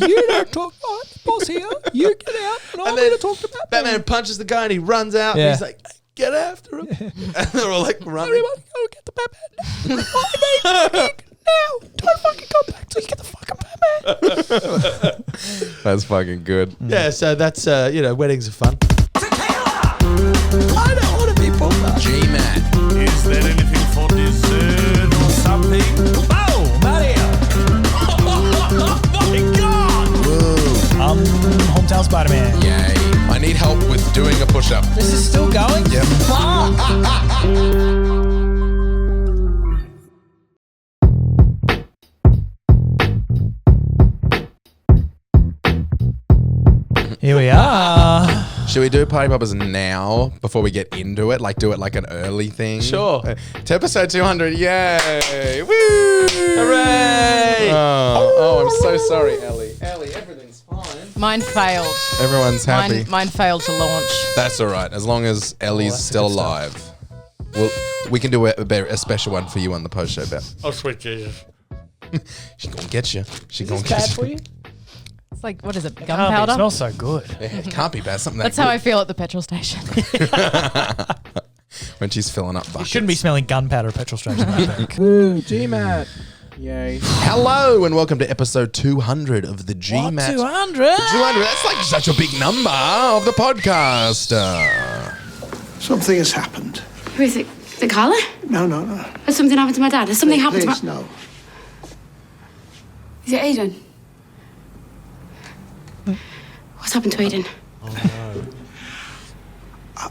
You don't talk. Oh, boss here. You get out. And I'm going to talk to Batman. Batman punches the guy and he runs out. And he's like, get after him. And they're all like running. Everyone, go get the Batman. I need now. Don't fucking come back till you get the fucking Batman. That's fucking good. Yeah, so that's, weddings are fun. I don't want to be Beppa. GMat. Is there anything for dessert or something? Oh, Mario! Oh my God! Woo. Hometown Spider-Man. Yay. I need help with doing a push-up. This is still going? Yep. Here we are. Should we do Party Poppers now before we get into it? Like do it like an early thing? Sure. To episode 200. Yay. Woo. Hooray! Oh, I'm so sorry, Ellie. Ellie, everything's fine. Mine failed. Everyone's happy. Mine failed to launch. That's all right. As long as Ellie's still alive. We can do a special one for you on the post show, Beth. Oh, sweet Jesus. She's gonna get you. She's gonna Is get this bad for you? It's like, what is it, It gunpowder? smells so good. Yeah, it can't be bad. Something That's how I feel at the petrol station. when she's filling up You buckets. shouldn't be smelling gunpowder at petrol station, I think. Woo, GMat. Yay. Hello and welcome to episode 200 of the GMat. What, 200? 200. That's like such a big number of the podcast. Something has happened. Who is it? Is it Carla? No. Has something happened to my dad? Has something happened Please, to my... no. Is it Aidan? What's happened to Aidan?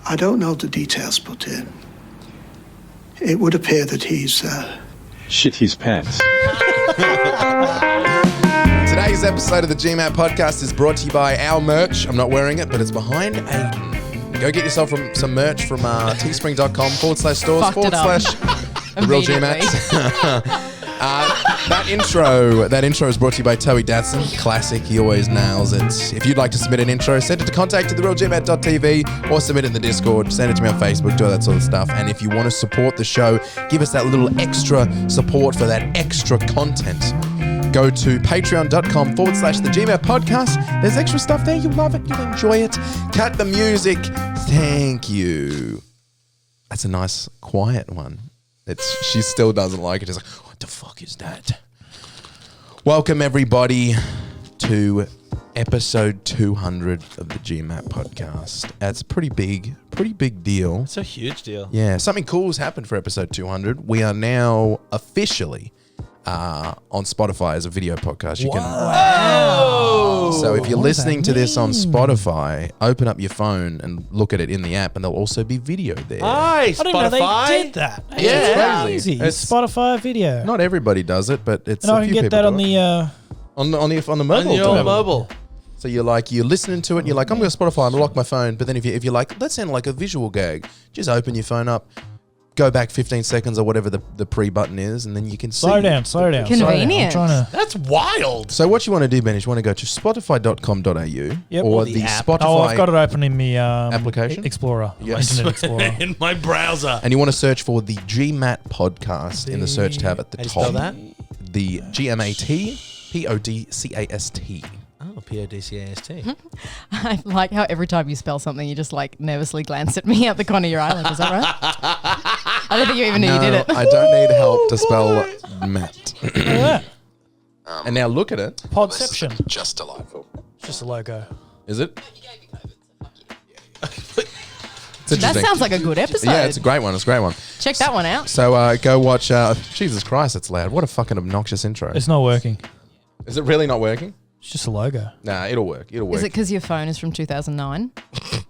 I don't know the details, but it would appear that he's... shit his pants. Today's episode of the GMat podcast is brought to you by our merch. I'm not wearing it, but it's behind Aidan. Go get yourself some merch from teespring.com/stores/the real GMat. That intro is brought to you by Toey Datsun. Classic, he always nails it. If you'd like to submit an intro, send it to contact@therealgmat.tv or submit it in the Discord. Send it to me on Facebook, do all that sort of stuff. And if you want to support the show, give us that little extra support for that extra content. Go to patreon.com/the GMat podcast. There's extra stuff there. You'll love it. You'll enjoy it. Cut the music. Thank you. That's a nice, quiet one. She still doesn't like it. It's like, what the fuck is that? Welcome, everybody, to episode 200 of the GMat podcast. That's a pretty big deal. It's a huge deal. Yeah, something cool has happened for episode 200. We are now officially on Spotify as a video podcast. You can. So if you're listening to this on Spotify, open up your phone and look at it in the app, and there'll also be video there. Hi, I didn't know Spotify. they did that. Yeah, It's it's crazy. crazy. It's Spotify video. Not everybody does it, but it's and a I few can get people that on do it. the... on the On mobile. your too. mobile. So you're listening to it and you're like, I'm going to Spotify and lock my phone. But then if you're like, that sounded like a visual gag, just open your phone up, go back 15 seconds or whatever the pre button is, and then you can see. Slow down. Convenient. I'm trying to... That's wild. So what you want to do, Ben, is you want to go to spotify.com.au Yep. or Or the the app. Spotify Oh, I've got it open in the application? Explorer. Yes. Internet Explorer. In my browser. and you want to search for the GMat podcast in the search tab at the How do you top. spell that? The GMAT PODCAST. Oh, PODCAST. I like how every time you spell something, you just like nervously glance at me out the corner of your eye. Like, is that right? I don't think you even knew you did it. I don't need help to spell Matt. Yeah. And now look at it. Podception. Just delightful. It's just a logo. Is it? It's That interesting. sounds like a good episode. Yeah, it's a great one. It's a great one. Check that one out. So go watch. Jesus Christ, it's loud. What a fucking obnoxious intro. It's not working. Is it really not working? It's just a logo. Nah, it'll work. It'll work. Is it because your phone is from 2009?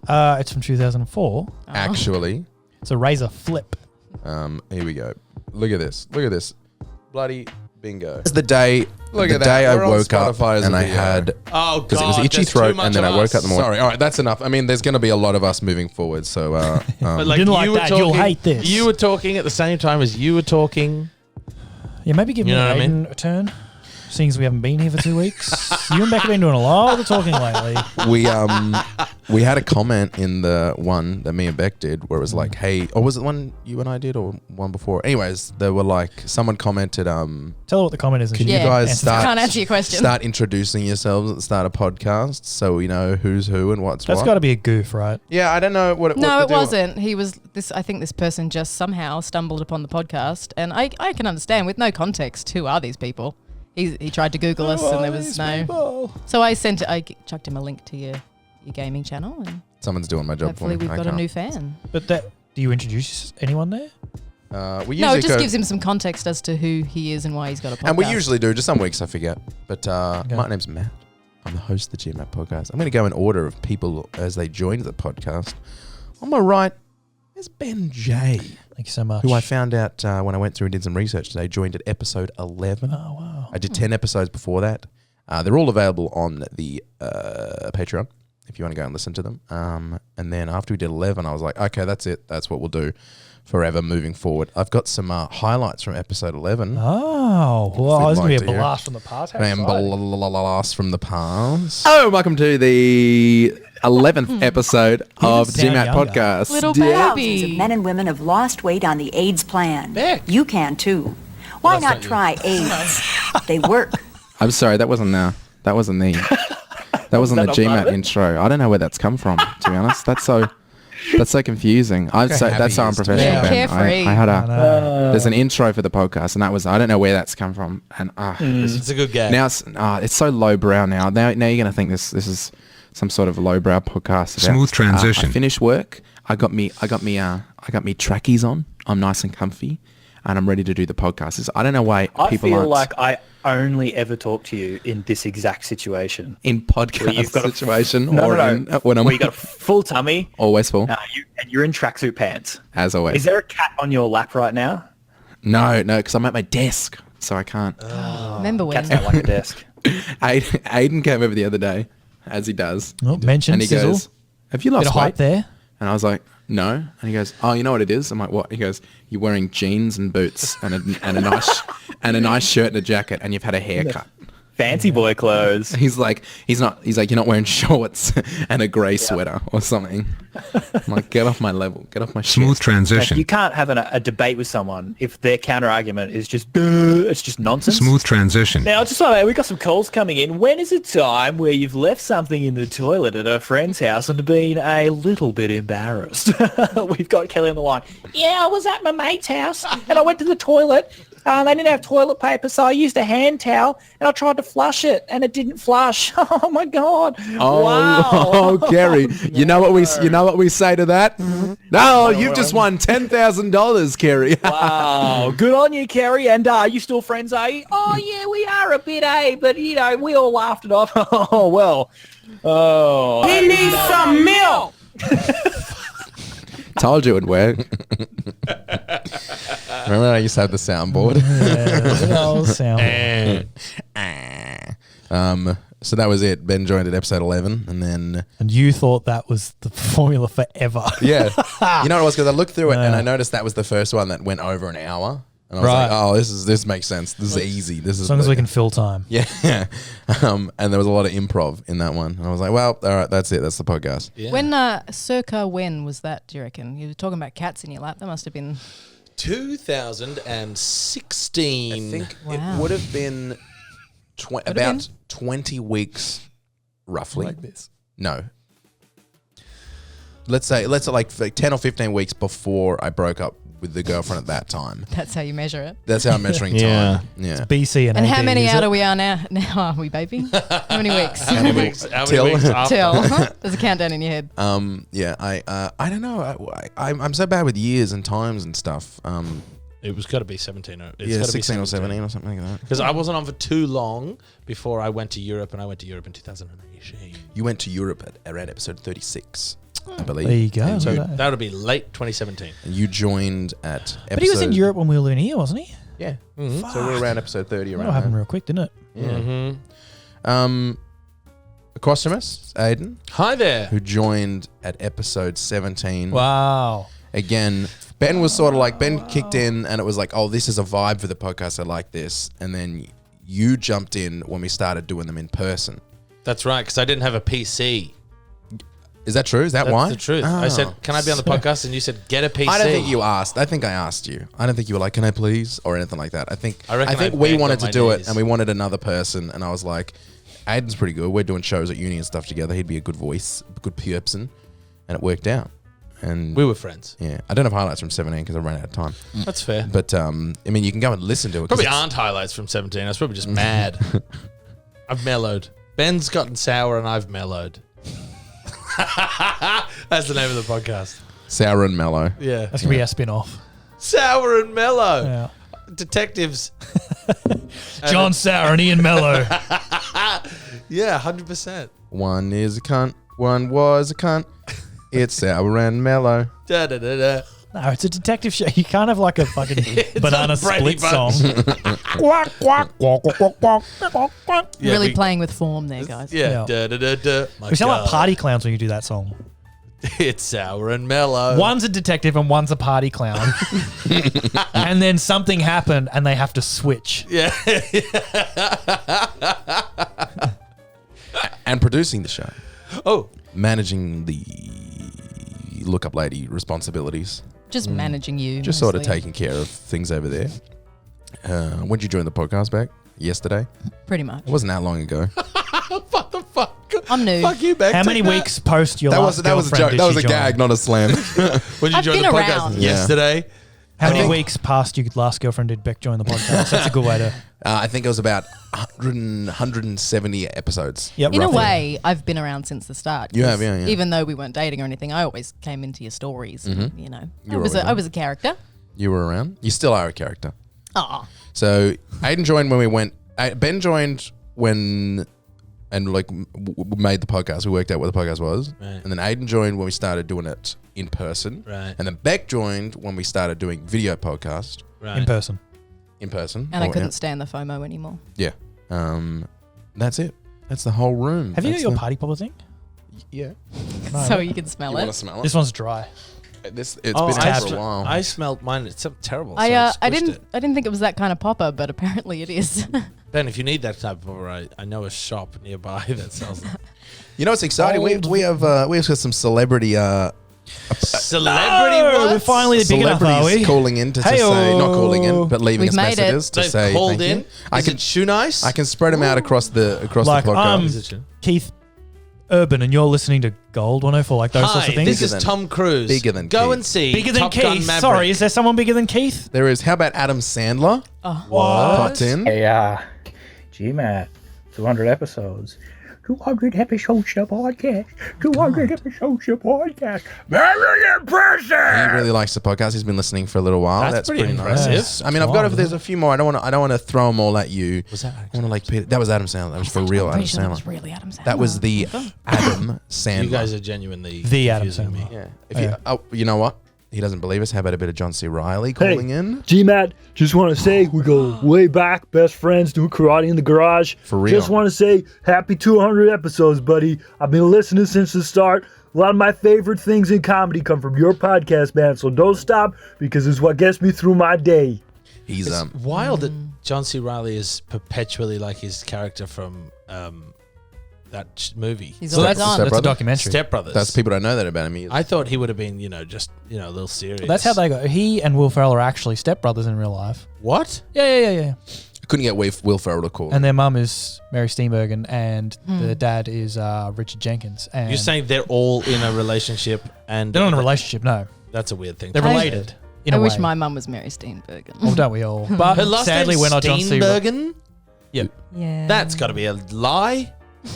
It's from 2004. Actually, It's a Razor Flip. here we go. Look at this. Look at this. Bloody bingo. It's the day. Look the at that. day I We're on woke up Spotify as a and I video. had Oh, because God. it was itchy there's too throat, much and then of I woke up in the morning. us. Sorry. All right, that's enough. I mean, there's going to be a lot of us moving forward. So, But like didn't like you were that. You'll talking, hate this. You were talking at the same time as you were talking. Yeah, maybe give You me know what I Aidan a turn. seeing as we haven't been here for 2 weeks. You and Becca have been doing a lot of the talking lately. We had a comment in the one that me and Beck did where it was like, hey, or was it one you and I did or one before? Anyways, they were like, someone commented, Tell her what the comment is. can you guys can't answer your question. start introducing yourselves at the start of podcasts so we know who's who and what's That's what? got to be a goof, right? Yeah, I don't know what No, the it deal- wasn't. He was this. I think this person just somehow stumbled upon the podcast, and I can understand with no context. Who are these people? He tried to Google us, and there was no. So I chucked him a link to your gaming channel, and Someone's doing my job hopefully for me. we've got a new fan. Uh, But do you introduce anyone there? We usually No, it just go- gives him some context as to who he is and why he's got a podcast. And we usually do. Just some weeks I forget. But my name's Matt. I'm the host of the GMat podcast. I'm going to go in order of people as they joined the podcast. On my right is Ben J. Thank you so much. Who I found out when I went through and did some research today, joined at episode 11. Oh, wow. I did 10 episodes before that. They're all available on the Patreon if you want to go and listen to them. And then after we did 11, I was like, okay, that's it. That's what we'll do forever moving forward. I've got some highlights from episode 11. Oh, well, If this is you'd going like to be to a hear. blast from the past. How I am exciting. blast from the past. Hello, welcome to the 11th episode of the sound GMat younger. podcast. Little Thousands of baby. men and women have lost weight on the AIDS plan. You can too. Why not try AIDS? They work. I'm sorry, that wasn't the That wasn't the GMat intro. I don't know where that's come from, to be honest. That's so confusing. That's so unprofessional, Yeah, Ben. carefree. I had there's an intro for the podcast, and I don't know where that's come from. And It's a good game. now it's so lowbrow now. Now you're gonna think this is some sort of lowbrow podcast. Smooth transition. I finished work. I got me trackies on. I'm nice and comfy, and I'm ready to do the podcast. I don't know why people feel aren't like I only ever talk to you in this exact situation. in podcast situation No, or no. in, when I'm Where you got a full tummy always full, and you're in tracksuit pants. as always. Is there a cat on your lap right now? No, because I'm at my desk, so I can't. Remember when? Cats don't like a desk. Aidan came over the other day, as he does, Oh, mention and he sizzle. goes, "Have you Bit lost of hype weight?" there. And I was like, "No." And he goes, "Oh, you know what it is?" I'm like, "What?" He goes, "You're wearing jeans and boots and a nice shirt and a jacket, and you've had a haircut." Fancy boy clothes. He's like, you're not wearing shorts and a grey sweater or something. I'm like, get off my level, get off my shit. Smooth Like, transition. you can't have a debate with someone if their counter argument is just it's just nonsense. Smooth transition. Now, just like we got some calls coming in. When is a time where you've left something in the toilet at a friend's house and been a little bit embarrassed? We've got Kelly on the line. Yeah, I was at my mate's house and I went to the toilet. They didn't have toilet paper, so I used a hand towel and I tried to flush it and it didn't flush. Oh my god! Oh, Gary, you know what we say to that? No, you've just won $10,000, Kerry. Wow, good on you, Kerry. And are you still friends, are you? Oh yeah, we are a bit, but we all laughed it off. Oh well. Oh, he needs some milk. Told you it would work. Remember when I used to have the soundboard? So that was it. Ben joined at episode 11, and then And you thought that was the formula forever. yeah, you know what it was, because I looked through it and I noticed that was the first one that went over an hour, and I was like, oh, this makes sense. This is easy. This is As long as we can fill time. Yeah, and there was a lot of improv in that one, and I was like, well, all right, that's it. That's the podcast. Yeah. When circa when was that? Do you reckon? You were talking about cats in your lap. That must have been 2016. I think Wow. it would have been about 20 weeks, roughly. Like this. No. Let's say like 10 or 15 weeks before I broke up with the girlfriend at that time. that's how you measure it. That's how I'm measuring time. Yeah. BC and And AD, how many is out it? are we are now? Now are we, baby? How many weeks? How many weeks? How many Till. weeks after? Till. There's a countdown in your head. Yeah, I don't know. I'm so bad with years and times and stuff. It was got to be 17. It's Yeah, gotta 16 be or 17 or something like that. Because I wasn't on for too long before I went to Europe, and I went to Europe in 2018. You went to Europe at around episode 36, I believe. There you go. And So you, that- That would be late 2017. and you joined at episode... But he was in Europe when we were living here, wasn't he? Yeah. So we're around episode 30 That around all happened there. real quick, didn't it? Mm-hmm. Across from us, Aidan, Hi there. who joined at episode 17. Wow. Again, Ben was sort of like, Ben kicked in and it was like, oh, this is a vibe for the podcast. I like this. And then you jumped in when we started doing them in person. That's right, because I didn't have a PC. Is that true? Is that That's why? the truth. Oh. I said, can I be on the podcast? And you said, get a PC. I don't think you asked. I think I asked you. I don't think you were like, can I please? Or anything like that. I think I think we wanted to do it and we wanted another person. And I was like, Aidan's pretty good. We're doing shows at uni and stuff together. He'd be a good voice, a good person. And it worked out. And we were friends. Yeah. I don't have highlights from 17 because I ran out of time. That's fair. But, I mean, you can go and listen to it. Probably aren't highlights from 17. I was probably just mad. I've mellowed. Ben's gotten sour and I've mellowed. That's the name of the podcast. Sour and Mellow. Yeah. That's going to be our spin-off. Sour and Mellow. Yeah. Detectives. John Sour and Ian Mellow. Yeah, 100%. One is a cunt. One was a cunt. It's Sour and Mellow. Da, da, da, da. No, it's a detective show. You can't have like a fucking banana a Brady split song. Quack, quack, quack, quack, quack, quack, quack. Yeah, Really playing with form there, guys. Yeah. Yeah. Da, da, da, da. My We sound like God. party clowns when you do that song. It's Sour and Mellow. One's a detective and one's a party clown. And then something happened and they have to switch. Yeah. And producing the show. Oh. Managing the lookup lady responsibilities. Just managing you. Just sort of mostly. taking care of things over there. When did you join the podcast back? Yesterday? Pretty much. It wasn't that long ago. What the fuck? I'm new. Fuck you, Beck. How many Take that. weeks post your That last was a girlfriend joke. did That was she a join? gag, not a slam. When did you I've join the been podcast? around. Yeah. Yesterday. How many weeks past your last girlfriend did Beck join the podcast? That's a good way to... I think it was about 170 episodes. Yep, In a roughly. way, I've been around since the start. You have, 'cause yeah. Even though we weren't dating or anything, I always came into your stories. Mhm. You know, You were always I was a character. You were around. You still are a character. Oh, So Aidan joined when we went. Ben joined when, and like made the podcast. We worked out what the podcast was, Right. and then Aidan joined when we started doing it in person. Right. And then Beck joined when we started doing video podcast Right. In person. in person. and I Oh, couldn't stand the FOMO anymore. Yeah. That's it. That's the whole room. Have you got That's your the- party popper thing? Yeah. No. So you can smell You it. want to smell it? This one's dry. It's Oh, been I out for a while. I smelled mine. It's so terrible. I so I squished didn't it. I didn't think it was that kind of popper, but apparently it is. Ben, if you need that type of I know a shop nearby that sells them. You know what's exciting? We have got some celebrity Celebrity No, what? we're finally big enough, are celebrities we? calling in to say, Hey-o. not calling in, but leaving We've us made it. messages to They've say called thank in. you. I Is can it shoe nice? I can spread them out across the Like, the podcast. Is it shoe? Keith Urban, and you're listening to Gold 104, like those sorts Hi, of things. this Bigger is than- Tom Cruise. bigger than Go Keith. and see Bigger than Top Gun Keith. Maverick. Sorry, is there someone bigger than Keith? There is. How about Adam Sandler? Oh. Popped in. Hey, GMat, 200 episodes. 200 episodes of podcast. 200 episodes of podcast. Very impressive! He really likes the podcast. He's been listening for a little while. That's pretty pretty nice. impressive. I mean, I've got. There's a few more. I don't want to throw them all at you. Was that I want to like. That was Adam Sandler. That was for real I'm Adam pretty sure that was Sandler. really Adam Sandler. That was the Adam Sandler. You guys are genuinely The Adam confusing me. Sandler. Yeah. If you, you know what? He doesn't believe us. How about a bit of John C. Reilly calling in? GMat, just want to say we go way back, best friends, doing karate in the garage. For real. Just want to say happy 200 episodes, buddy. I've been listening since the start. A lot of my favorite things in comedy come from your podcast, man. So don't stop because it's what gets me through my day. He's It's wild that John C. Reilly is perpetually like his character from that movie. He's So always that's, on. that's a Brother? documentary. Step Brothers. That's people don't know that about him. He is. I thought he would have been, just, a little serious. That's how they go. He and Will Ferrell are actually stepbrothers in real life. What? Yeah. Couldn't get Will Ferrell to call. And their mum is Mary Steenburgen, and the dad is Richard Jenkins. And You're saying they're all in a relationship and they're not in a relationship? No, That's a weird thing. they're to related. say. In I a wish way. my mum was Mary Steenburgen. Oh, don't we all? But Her last sadly, name's we're not John C. Steenburgen? Yeah. Yeah. That's got to be a lie.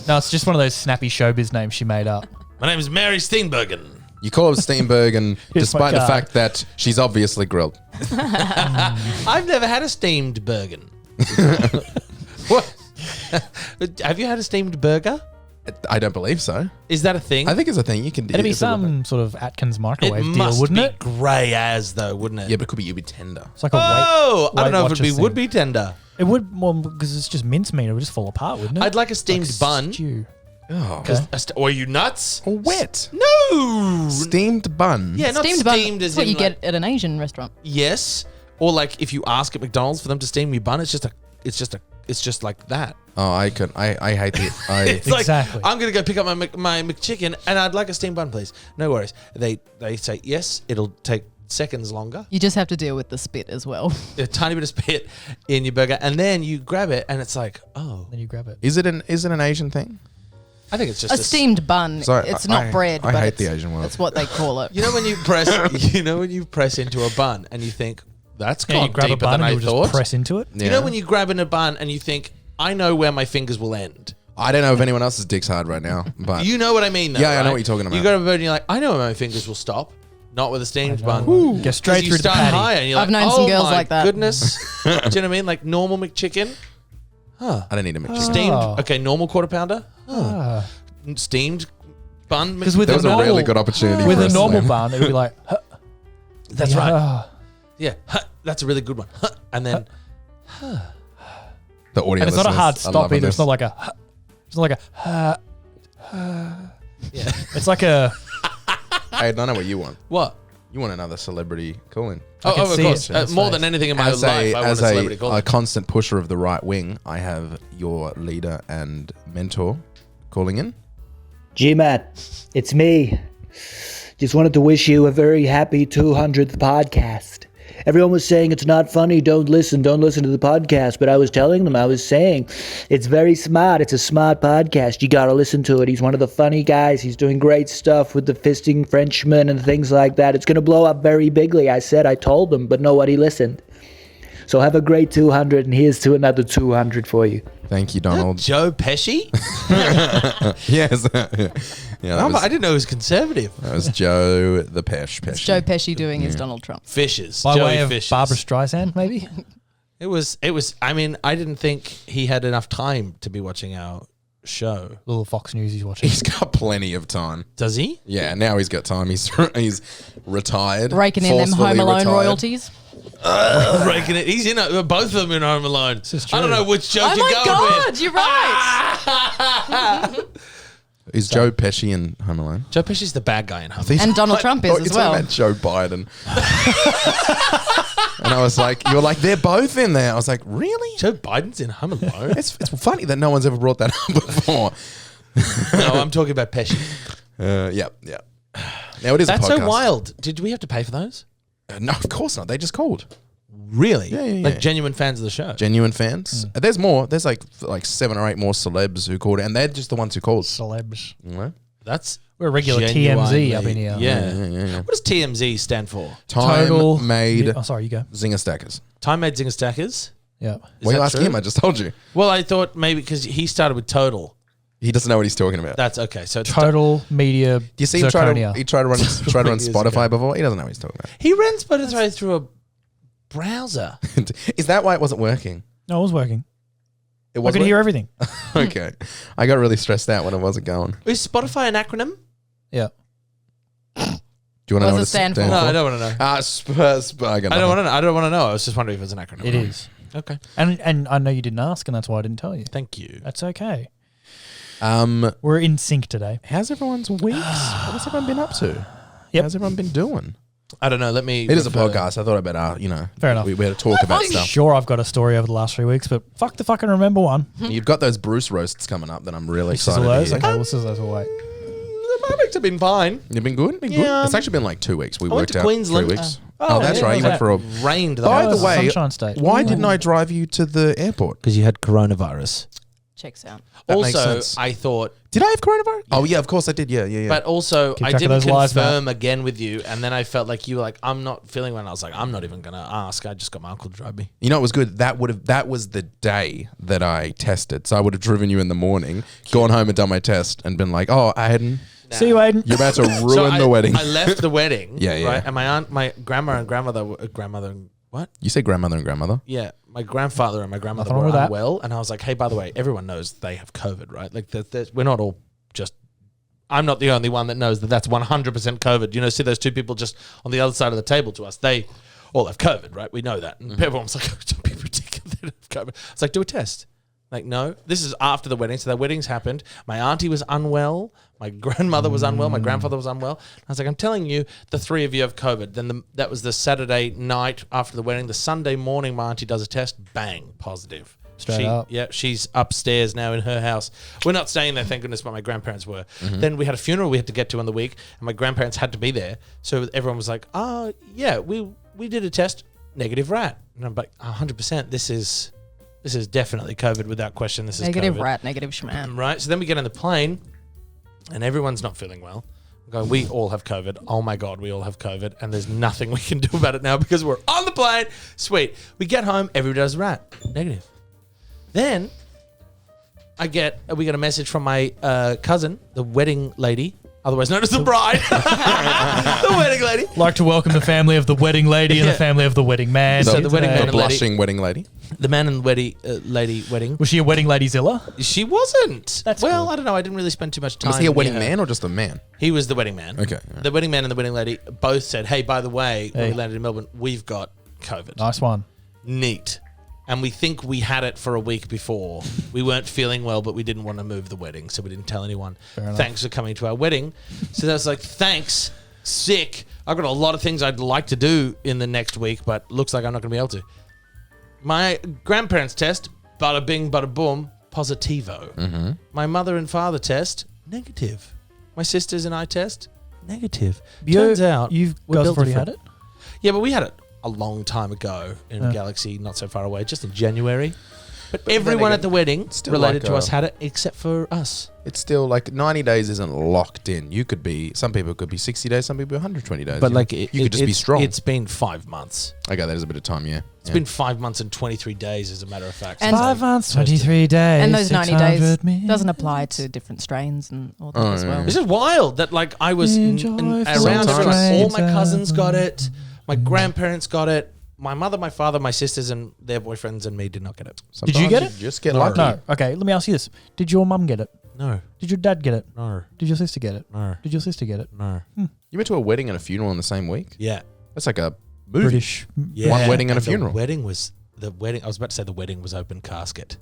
No, it's just one of those snappy showbiz names she made up. My name is Mary Steenburgen. You call her Steenburgen Here's my despite the card. fact that she's obviously grilled. I've never had a steamed burger. What? Have you had a steamed burger? I don't believe so. Is that a thing? I think it's a thing you can do. It'd be It's a little some sort of Atkins it microwave deal, must wouldn't be it? grey as though, wouldn't it? bit. Yeah, but it could be tender. It's like a Oh, I don't know if Watchers it'd be thing. would be tender. It would, well, because it's just mincemeat. It would just fall apart, wouldn't it? I'd like a steamed Like bun. stew. Oh, Okay. Or are you nuts? or wet. No. Steamed bun. Yeah, not Steamed bun. steamed as That's what in you like, get at an Asian restaurant. Yes. Or like if you ask at McDonald's for them to steam your bun, it's just a it's just like that. Oh, I hate it. It's like, I'm going to go pick up my McChicken and I'd like a steamed bun, please. No worries. They say, yes, it'll take seconds longer. You just have to deal with the spit as well. A tiny bit of spit in your burger, and then you grab it, and it's like, oh. Then you grab it. Is it an Asian thing? I think it's just a steamed bun. Sorry, it's not bread. I but hate the Asian word. That's what they call it. You know when you press into a bun and you think that's you gone grab a deeper bun than and I you thought. just press into it. You know when you grab in a bun and you think, I know where my fingers will end. I don't know if anyone else's dick's hard right now, but You know what I mean, though. Yeah, I know right? what you're talking about. You got a bird and you're like, I know where my fingers will stop. Not with a steamed bun. Get straight You through the start patty. higher and you're I've like, known some girls my like that. Goodness. Do you know what I mean? Like normal McChicken. I don't need a McChicken. Steamed. Okay, normal quarter pounder. Steamed bun. Because with There was a really good opportunity with for a a normal slam. bun, it would be like, huh. That's Yeah. right. Yeah, that's a really good one. And then The audio And it's not a hard listeners are stop loving either. this. It's not like a, huh. It's not like a, huh. yeah. It's like a, I don't know what you want. What? You want another celebrity call-in. can of see course. it in his More face. than anything in my As life, I want a celebrity call. a constant pusher of the right wing, I have your leader and mentor calling in. GMat, it's me. Just wanted to wish you a very happy 200th podcast. Everyone was saying it's not funny, don't listen to the podcast. But I was telling them, I was saying, it's very smart. It's a smart podcast. You got to listen to it. He's one of the funny guys. He's doing great stuff with the fisting Frenchman and things like that. It's going to blow up very bigly. I told them, but nobody listened. So have a great 200, and here's to another 200 for you. Thank you, Donald. Joe Pesci? Yes. Yeah, that I didn't know he was conservative. was Joe the Pesci. It's Joe Pesci doing his Donald Trump. Fishes. by Joey way of Fishes. Barbara Streisand, maybe? It was, I mean, I didn't think he had enough time to be watching our show. Little Fox News he's watching. He's got plenty of time. Does he? Yeah, now he's got time. He's retired. Raking in them forcefully Home Alone retired. royalties. Breaking it. He's in both of them in Home Alone. is I don't true. know which joke Oh you're my going God, with. you're right. Is Joe Pesci in Home Alone? Joe Pesci's the bad guy in Home These- Alone. And Donald Trump is thought you as were talking well. about Joe Biden. And I was like, you were like, they're both in there. I was like, really? Joe Biden's in Home Alone? It's funny that no one's ever brought that up before. No, I'm talking about Pesci. Yep. Now it is That's a podcast. so wild. Did we have to pay for those? No, of course not. They just called. Really? Yeah. Like genuine fans of the show. Genuine fans. There's more. There's like 7 or 8 more celebs who called, and they're just the ones who called. Celebs. You know? That's We're a regular genuinely- TMZ up in here. Yeah. What does TMZ stand for? Time Total made Oh, sorry, you go. zinger stackers. Time made zinger stackers? Yeah. Is Well, you that ask true? him. I just told you. Well, I thought maybe because he started with Total. He doesn't know what he's talking about. That's okay. So it's Total Media. Do you see him try Zirconia. to run Years Spotify ago. before? He doesn't know what he's talking about. He ran Spotify through a browser. Is that why it wasn't working? No, it was working. It I was could hear everything. Okay. I got really stressed out when it wasn't going. Is Spotify an acronym? Yeah. Do you want to know What does what it stand for? No, I don't want to know. I I don't want to know. I don't want to know. I was just wondering if it was an acronym. It is. Okay. And I know you didn't ask, and that's why I didn't tell you. Thank you. That's okay. to. We're in sync today. How's everyone's weeks? What has everyone been up to? Yep. How's everyone been doing? I don't know. Let me. It is a refer- podcast. I thought I better, Fair enough. we better talk about I'm stuff. sure I've got a story over the last 3 weeks, but fuck the fucking remember one. You've got those Bruce roasts coming up that I'm really Sizzle excited to those. hear. Okay, we'll sizzle those away. My weeks have been fine. You've been good? Been Yeah. good? It's actually been like 2 weeks. We I went worked to out Queensland. 3 weeks. Oh, That's yeah, right. You yeah. went for a... Rained. By the it's a way, Sunshine State. why didn't I drive you to the airport? Because you had coronavirus. Checks out. That makes Also, sense. I thought, Did I have coronavirus? Oh, yeah, of course I did. Yeah. but also Keep I track of didn't those lies, confirm again with you, and then I felt like you were like, I'm not feeling well. And I was like, I'm not even gonna ask. I just got my uncle to drive me. You know, it was good. That was the day that I tested. So I would have driven you in the morning, gone home and done my test, and been like, "Oh, Aidan, See you, Aidan. you're about to ruin So the wedding." I left the wedding. Yeah. Right, and my aunt, my grandma and grandmother, what? You say grandmother and grandmother? Yeah, my grandfather and my grandmother Nothing wrong were with that. unwell, and I was like, "Hey, by the way, everyone knows they have COVID, right? Like, we're not all just. I'm not the only one that knows that that's 100% COVID. You know, see those two people just on the other side of the table to us. They all have COVID, right? We know that. And everyone's like, "Don't be ridiculous. They have COVID." It's like, do a test. Like, no, this is after the wedding. So the weddings happened. My auntie was unwell. My grandmother was unwell. My grandfather was unwell. I was like, I'm telling you, the 3 of you have COVID. Then that was the Saturday night after the wedding. The Sunday morning, my auntie does a test. Bang, positive. Straight up. Yeah, she's upstairs now in her house. We're not staying there, thank goodness, but my grandparents were. Then we had a funeral we had to get to in the week, and my grandparents had to be there. So everyone was like, "Oh, yeah, we did a test, negative rat." And I'm like, 100%, this is definitely COVID without question. This is Negative COVID. rat, negative schman. Right. So then we get on the plane, and everyone's not feeling well. Going, we all have COVID. Oh my God, we all have COVID, and there's nothing we can do about it now because we're on the plane. Sweet. We get home, everybody does rat, negative. Then we get a message from my cousin, the wedding lady, otherwise known as the bride, the wedding lady. Like to welcome the family of the wedding lady and the family of the wedding man. So the wedding man The and blushing wedding lady. The man and lady wedding. Was she a wedding lady Zilla? She wasn't. That's well, cool. I don't know. I didn't really spend too much time. Was he a wedding near her. man or just a man? He was the wedding man. Okay. The wedding man and the wedding lady both said, "Hey, by the way, when we landed in Melbourne, we've got COVID." Nice one. Neat. And we think we had it for a week before. We weren't feeling well, but we didn't want to move the wedding, so we didn't tell anyone. Thanks for coming to our wedding. So that's like, thanks, sick. I've got a lot of things I'd like to do in the next week, but looks like I'm not going to be able to. My grandparents' test, bada bing, bada boom, positivo. My mother and father test, negative. My sisters and I test, negative. Turns out you've we're guys built already different. had it? Yeah, but we had it a long time ago in a galaxy not so far away, just in January. But everyone again, at the wedding still related like to us had it except for us. It's still like 90 days isn't locked in. You could be, some people could be 60 days, some people 120 days. But you like, know? You could just be strong. It's been 5 months. Okay, that is a bit of time, yeah. It's been 5 months and 23 days, as a matter of fact. And 5 months, 23 days. And those 90 days minutes. doesn't apply to different strains and all that as well. This is wild that like I was around everyone. All my cousins got it. My grandparents got it. My mother, my father, my sisters, and their boyfriends and me did not get it. Did you get it? Just get lucky. No. Okay, let me ask you this. Did your mum get it? No. Did your dad get it? No. Did your sister get it? No. Did your sister get it? No. You went to a wedding and a funeral in the same week? Yeah. That's like a movie. British. Yeah. One wedding and a the funeral. wedding was the wedding. I was about to say the wedding was open casket.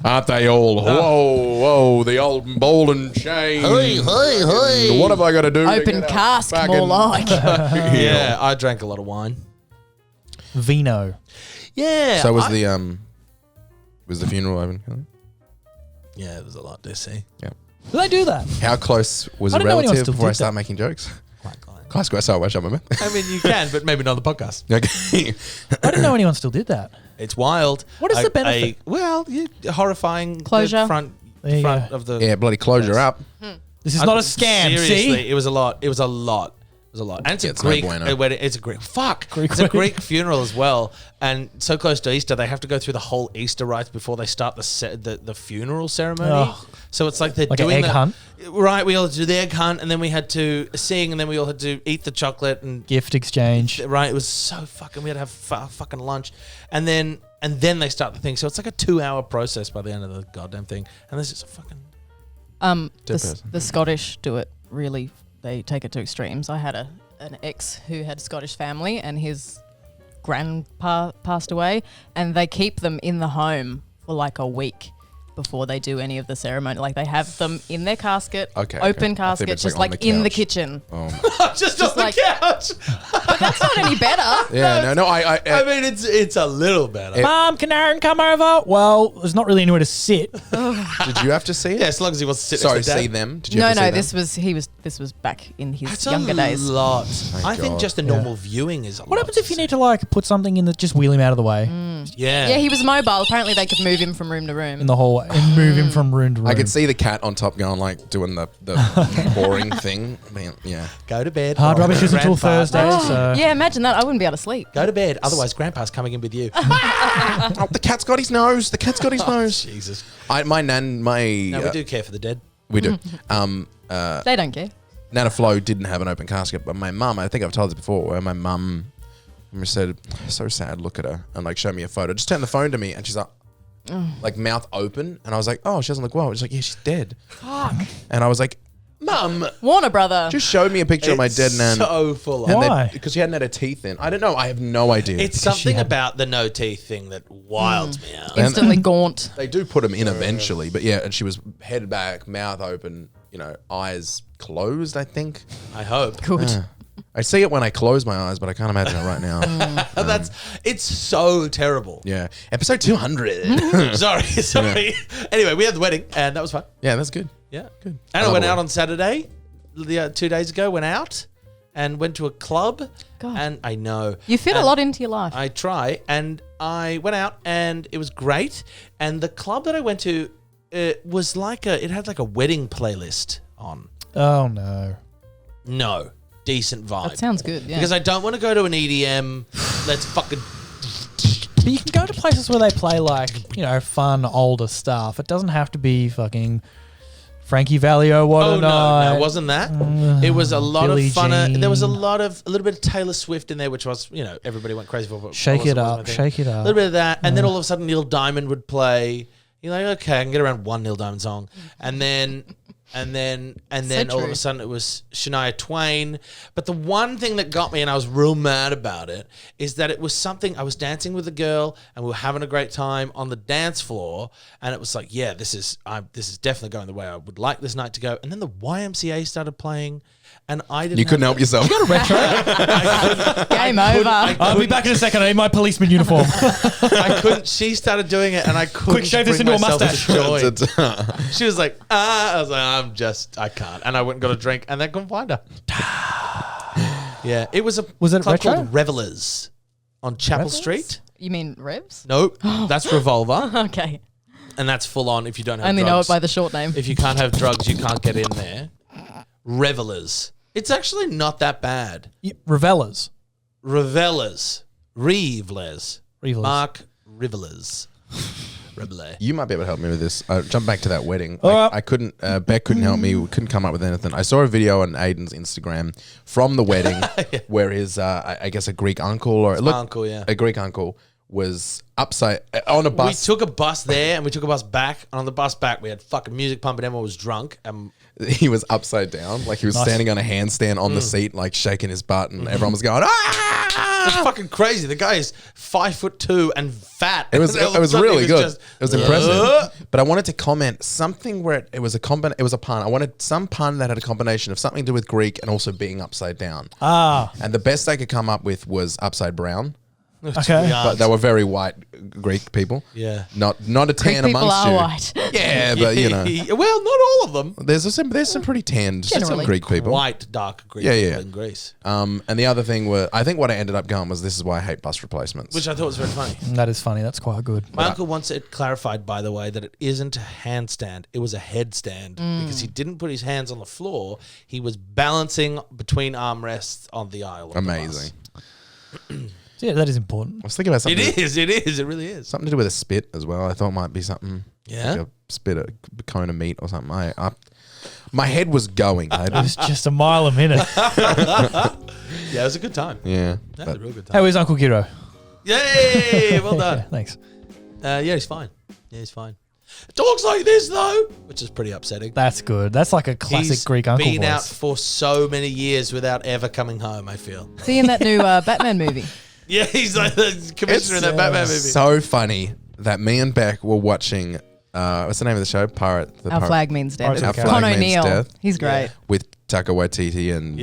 Aren't they all? Whoa, the old ball and chain. Hey. What have I got to do? Open cask, back more in- like. Yeah, I drank a lot of wine. Vino. Yeah. So was the funeral open? Yeah, there was a lot to see. Yeah. Do they do that? How close was I a didn't know anyone relative still before I did start that. making jokes? Quite close. Class, sorry, watch out, my man. I mean, you can, but maybe not on the podcast. Okay. I didn't know anyone still did that. It's wild. What is the benefit? Horrifying Closure. front There you front go. of the. Yeah, bloody closure up. This is not a scam, Seriously, see? it was a lot. It was a lot. It was a lot. And it's Yeah, a it's no Greek bueno. wedding. It's a Greek. Fuck. Greek it's a wedding. Greek funeral as well. And so close to Easter, they have to go through the whole Easter rites before they start the funeral ceremony. Oh. So it's like they're Like an doing egg hunt? Right. We all had to do the egg hunt, and then we had to sing, and then we all had to eat the chocolate and Gift exchange. right. It was so fucking. We had to have fucking lunch, and then they start the thing. So it's like a 2-hour process by the end of the goddamn thing. And there's just a fucking. The Scottish do it really. They take it to extremes. I had an ex who had Scottish family, and his grandpa passed away, and they keep them in the home for like a week before they do any of the ceremony. Like they have them in their casket, open casket, it's just like on like the in the couch. kitchen. just on like- the couch. But that's not any better. Yeah, no, I mean, it's a little better. Mom, can Aaron come over? Well, there's not really anywhere to sit. Did you have to see it? Yeah, as long as he wants to sit. Sorry, next to Dad. see them. Did you have to see them? This was back in his That's younger a days. lot. I think God. just a normal viewing is a lot. What happens if you need to like put something in that just wheel him out of the way Yeah. Yeah, he was mobile. Apparently, they could move him from room to room. in the hallway and move him from room to room? I could see the cat on top going like doing the pouring thing. I mean, yeah. Go to bed. Hard rubbish is until Grandpa. Thursday. So Yeah, imagine that. I wouldn't be able to sleep. Go to bed. Otherwise, Grandpa's coming in with you. Oh, the cat's got his nose. The cat's got his nose. Jesus. My nan, No, we do care for the dead. we do. They don't care. Nana Flo didn't have an open casket, but my mum, I think I've told this before, where my mum said, so sad, look at her, and like showed me a photo. Just turned the phone to me, and she's like mouth open, and I was like, oh, she doesn't look well. She's like, yeah, she's dead. Fuck. And I was like, Mum, Warner Brother. just showed me a picture of my dead nan. So full on. And Why? because she hadn't had her teeth in. I don't know. I have no idea. It's something about the no teeth thing that wilds me out. Instantly gaunt. They do put them in eventually, but yeah, and she was head back, mouth open, eyes closed, I think. I hope. Good. I see it when I close my eyes, but I can't imagine it right now. It's so terrible. Yeah. Episode 200. Sorry. Anyway, we had the wedding, and that was fun. Yeah, that's good. Yeah. Good. And I went out on Saturday, 2 days ago, went out and went to a club. God. And I know. You fit a lot into your life. I try. And I went out and it was great. And the club that I went to, it had like a wedding playlist on. Oh, no. No. Decent vibe. That sounds good, yeah. Because I don't want to go to an EDM, let's fucking... But you can go to places where they play like, fun, older stuff. It doesn't have to be fucking Frankie Valli-O, What a Night. No, it wasn't that. It was a lot Billie of fun. Jean. There was a little bit of Taylor Swift in there, which was, everybody went crazy for. But Shake it up. A little bit of that. And then all of a sudden Neil Diamond would play. You're like, okay, I can get around one Neil Diamond song. And then all of a sudden it was Shania Twain. But the one thing that got me, and I was real mad about it, is that it was something, I was dancing with a girl and we were having a great time on the dance floor, and it was like, yeah, this is definitely going the way I would like this night to go. And then the YMCA started playing, and I didn't. You couldn't help yourself. You got a retro. Game over. I'll be back in a second. I need my policeman uniform. I couldn't. She started doing it, and I couldn't. Quick, shave this into a mustache. She was like, I was like, I can't. And I went and got a drink, and then couldn't find her. Yeah, it was a club retro? called Revelers on Chapel Revels? Street. You mean Revs? No, that's Revolver. Okay. And that's full on if you don't have I only drugs. know it by the short name. If you can't have drugs, you can't get in there. Revelers. It's actually not that bad. Revelers. Revelers. Revelers. Revelers. Mark Revelers. Reveler. You might be able to help me with this. Jump back to that wedding. All right. I couldn't. Beck couldn't help me. We couldn't come up with anything. I saw a video on Aidan's Instagram from the wedding where his, I guess, a Greek uncle or Uncle, yeah, a Greek uncle was upside on a bus. We took a bus there and we took a bus back. And on the bus back, we had fucking music pumping. Everyone was drunk. He was upside down, like he was standing on a handstand on the seat, like shaking his butt, and everyone was going, "Ah!" It's fucking crazy. The guy is 5'2" and fat. It was really good. It was impressive. But I wanted to comment something where it was a pun. I wanted some pun that had a combination of something to do with Greek and also being upside down. And the best I could come up with was upside brown. Okay. But they were very white Greek people. Yeah. Not a tan Greek people amongst are you. white. Yeah, but you know. Well, not all of them. There's some pretty tanned Generally. Greek people. White, dark Greek people in Greece. And the other thing I think what I ended up going was, this is why I hate bus replacements. Which I thought was very funny. That is funny. That's quite good. My uncle wants it clarified, by the way, that it isn't a handstand. It was a headstand because he didn't put his hands on the floor. He was balancing between armrests on the aisle. Of Amazing. The bus. Yeah, that is important. I was thinking about something. It is. It really is. Something to do with a spit as well. I thought might be something. Yeah. Like a spit, a cone of meat or something. My head was going. It was just a mile a minute. Yeah, it was a good time. Yeah. That was a real good time. How is Uncle Giro? Yay! Well done. Yeah, thanks. Yeah, he's fine. Yeah, he's fine. Talks like this though, which is pretty upsetting. That's good. That's like a classic He's Greek uncle been voice. out for so many years without ever coming home, I feel. See in that new Batman movie. Yeah, he's like the commissioner in that Batman movie. So funny that me and Beck were watching. What's the name of the show? Our Flag Means Death. Our Con Flag Means O'Neill. Death. He's great. With Taika Waititi and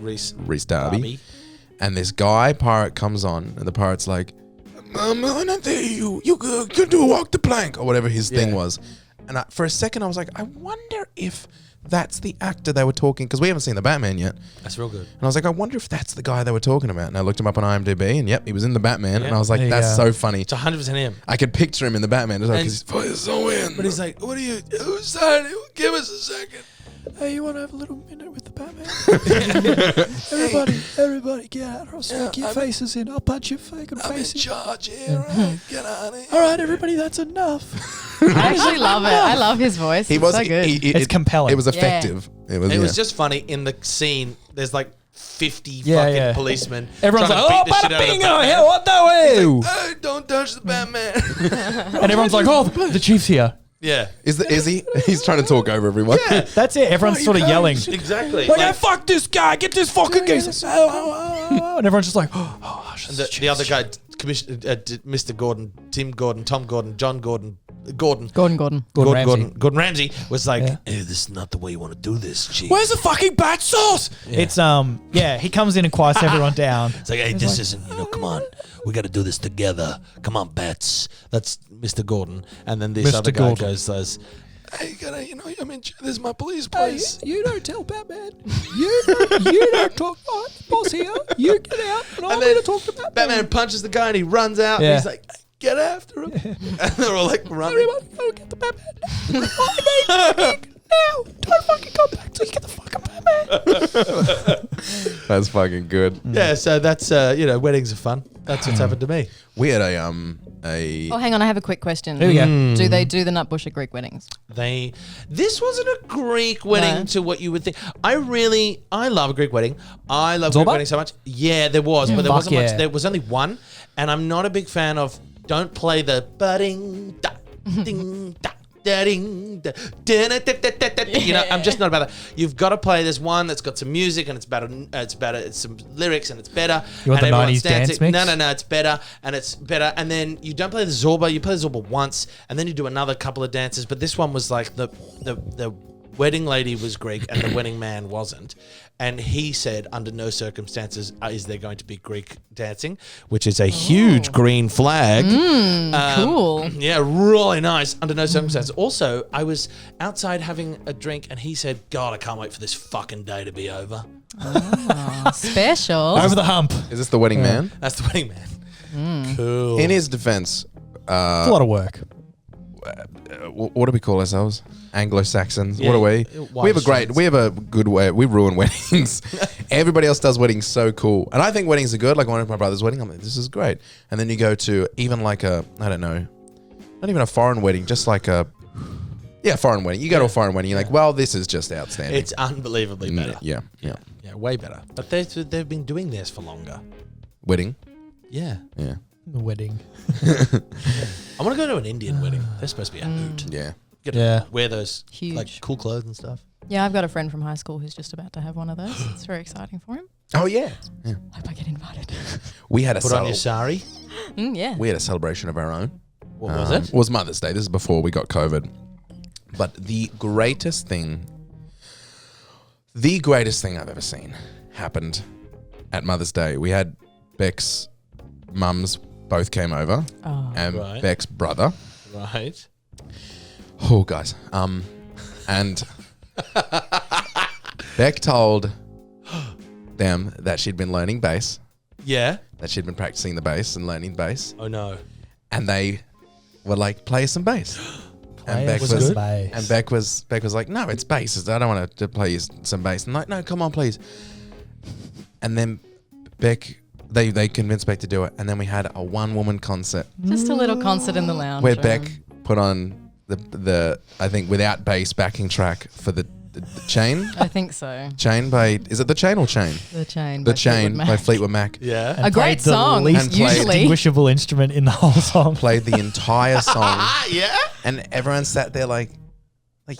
Reese Darby. And this guy pirate comes on, and the pirate's like, you could do walk the plank, or whatever his thing was. And for a second, I was like, I wonder if that's the actor they were talking, because we haven't seen the Batman yet. That's real good. And I was like, I wonder if that's the guy they were talking about. And I looked him up on IMDb, and yep, he was in the Batman. Yeah. And I was like, that's so funny. It's 100% him. I could picture him in the Batman because his voice is so in. But he's like, what are you? Who's that? Give us a second. Hey, you want to have a little minute with the Batman? everybody, get out! I'll smack your faces in. I'll punch your fucking faces. I'm in charge here. Right? Get out of here. All right, everybody, that's enough. I actually love it. I love his voice. He was so good. It's compelling. It was effective. Yeah. It was just funny in the scene. There's like 50 policemen. Everyone's like, trying to oh, beat the shit out of the bingo, Batman. hell, what the He's like, hey, don't touch the Batman. And everyone's like, oh, the chief's here. Yeah. Is he? He's trying to talk over everyone. Yeah. That's it. Everyone's sort of yelling. Exactly. Like, hey, fuck this guy. Get this fucking guy. And everyone's just like, oh, and the other guy, Mr. Gordon, Tim Gordon, Tom Gordon, John Gordon, Gordon Gordon Ramsay was like, Yeah. hey, this is not the way you want to do this, G. Where's the fucking bat sauce? Yeah. It's he comes in and quiets everyone down. It's like, hey, this isn't, come on. We got to do this together. Come on, bats. That's Mr. Gordon. And then this Mr. other guy Gordon. goes, hey, you gotta, this is my police place. You don't tell Batman. You don't talk. Oh, boss here. You get out, and I'm going to talk to Batman. Batman punches the guy and he runs out. Yeah. And he's like, get after him. And they're all like running. Everyone, go get the Batman. I need now. Don't fucking come back till you get the fucking Batman. That's fucking good. Yeah, so that's weddings are fun. That's what's happened to me. We had a Oh, hang on. I have a quick question. Here we go. Do they do the Nutbush at Greek weddings? This wasn't a Greek wedding to what you would think. I love a Greek wedding. I love Zorba? Greek weddings so much. Yeah, there was, but there Fuck wasn't yeah. much. There was only one, and I'm not a big fan of. Don't play the ba-ding da ding da. I'm just not about that. You've got to play this one that's got some music and it's some lyrics and it's better. You want and the everyone's 90s dance dancing. mix? No, it's better and it's better. And then you don't play the Zorba. You play the Zorba once and then you do another couple of dances. But this one was like the wedding lady was Greek and the wedding man wasn't. And he said, under no circumstances is there going to be Greek dancing, which is a huge green flag. Cool. Yeah, really nice. Under no circumstances. Also, I was outside having a drink and he said, God, I can't wait for this fucking day to be over. Oh, special. Over the hump. Is this the wedding man? That's the wedding man. Cool. In his defense, It's a lot of work. what do we call ourselves? Anglo-Saxons. Yeah, What are we? white We have a good way. We ruin weddings. Everybody else does weddings so cool. And I think weddings are good. Like one of my brother's wedding, I'm like, this is great. And then you go to even like I don't know, not even a foreign wedding, just like foreign wedding. You go to a foreign wedding, you're like, well, this is just outstanding. It's unbelievably better. Yeah, way better. But they've been doing this for longer. Wedding? Yeah. Yeah. The wedding. I want to go to an Indian wedding. They're supposed to be a hoot. Yeah. Get to wear those Huge. like cool clothes and stuff. Yeah, I've got a friend from high school who's just about to have one of those. It's very exciting for him. Oh, yeah. Hope I get invited. We had Put on your sari. Yeah. We had a celebration of our own. What was it? It was Mother's Day. This is before we got COVID. But the greatest thing I've ever seen happened at Mother's Day. We had Beck's mums both came over, and Right. Beck's brother. Right. Oh, guys. And Beck told them that she'd been learning bass, Yeah. that she'd been practicing the bass and learning bass, Oh no. and they were like, play some bass. And Beck us was, some bass. and Beck was like, no, it's bass. I don't want to play you some bass. And like, no, come on, please. And then Beck, they convinced Beck to do it. And then we had a one-woman concert Just a little concert in the lounge. where Beck put on the I think without bass backing track for the Chain. I think so. Chain by, is it The Chain or Chain? The Chain. The by Chain Fleetwood by Mac. Fleetwood Mac. Yeah. A great song. The least And played- usually. distinguishable instrument in the whole song. Played the entire song. Yeah. And everyone sat there like,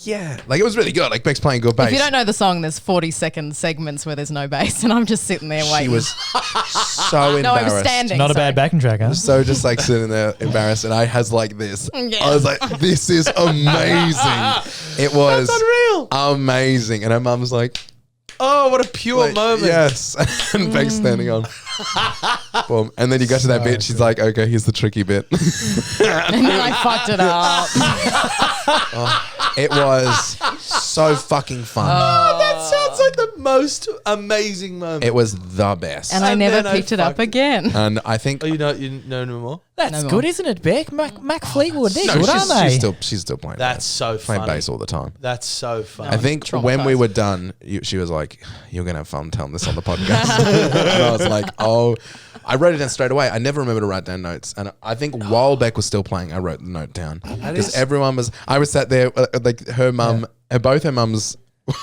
yeah. Like, it was really good. Like, Beck's playing good bass. If you don't know the song, there's 40-second segments where there's no bass, and I'm just sitting there waiting. She was so No, I was embarrassed. standing. Not a sorry. bad backing track, huh? So just like sitting there embarrassed, and I was like this. Yeah. I was like, this is amazing. It was unreal. amazing. And her mum's like, Oh, what a pure like, moment. yes. And Beck's standing on. Boom. And then you go to that bit, she's like, okay, here's the tricky bit. And then I fucked it up. It was so fucking fun. Oh, that sounds like the most amazing moment. It was the best. And I never then I picked it up fucked it. again. And I think Oh, you know no more? That's No good, more. isn't it, Beck? Mac Fleetwood, they're no, good, aren't they? she's still playing That's bass. so Playing funny. bass all the time. That's so funny. I think traumatized. when we were done, she was like, you're going to have fun telling this on the podcast. And I was like, oh, I wrote it down straight away. I never remember to write down notes. And I think while Beck was still playing, I wrote the note down. Because everyone was, I was sat there, like her mum, both her mums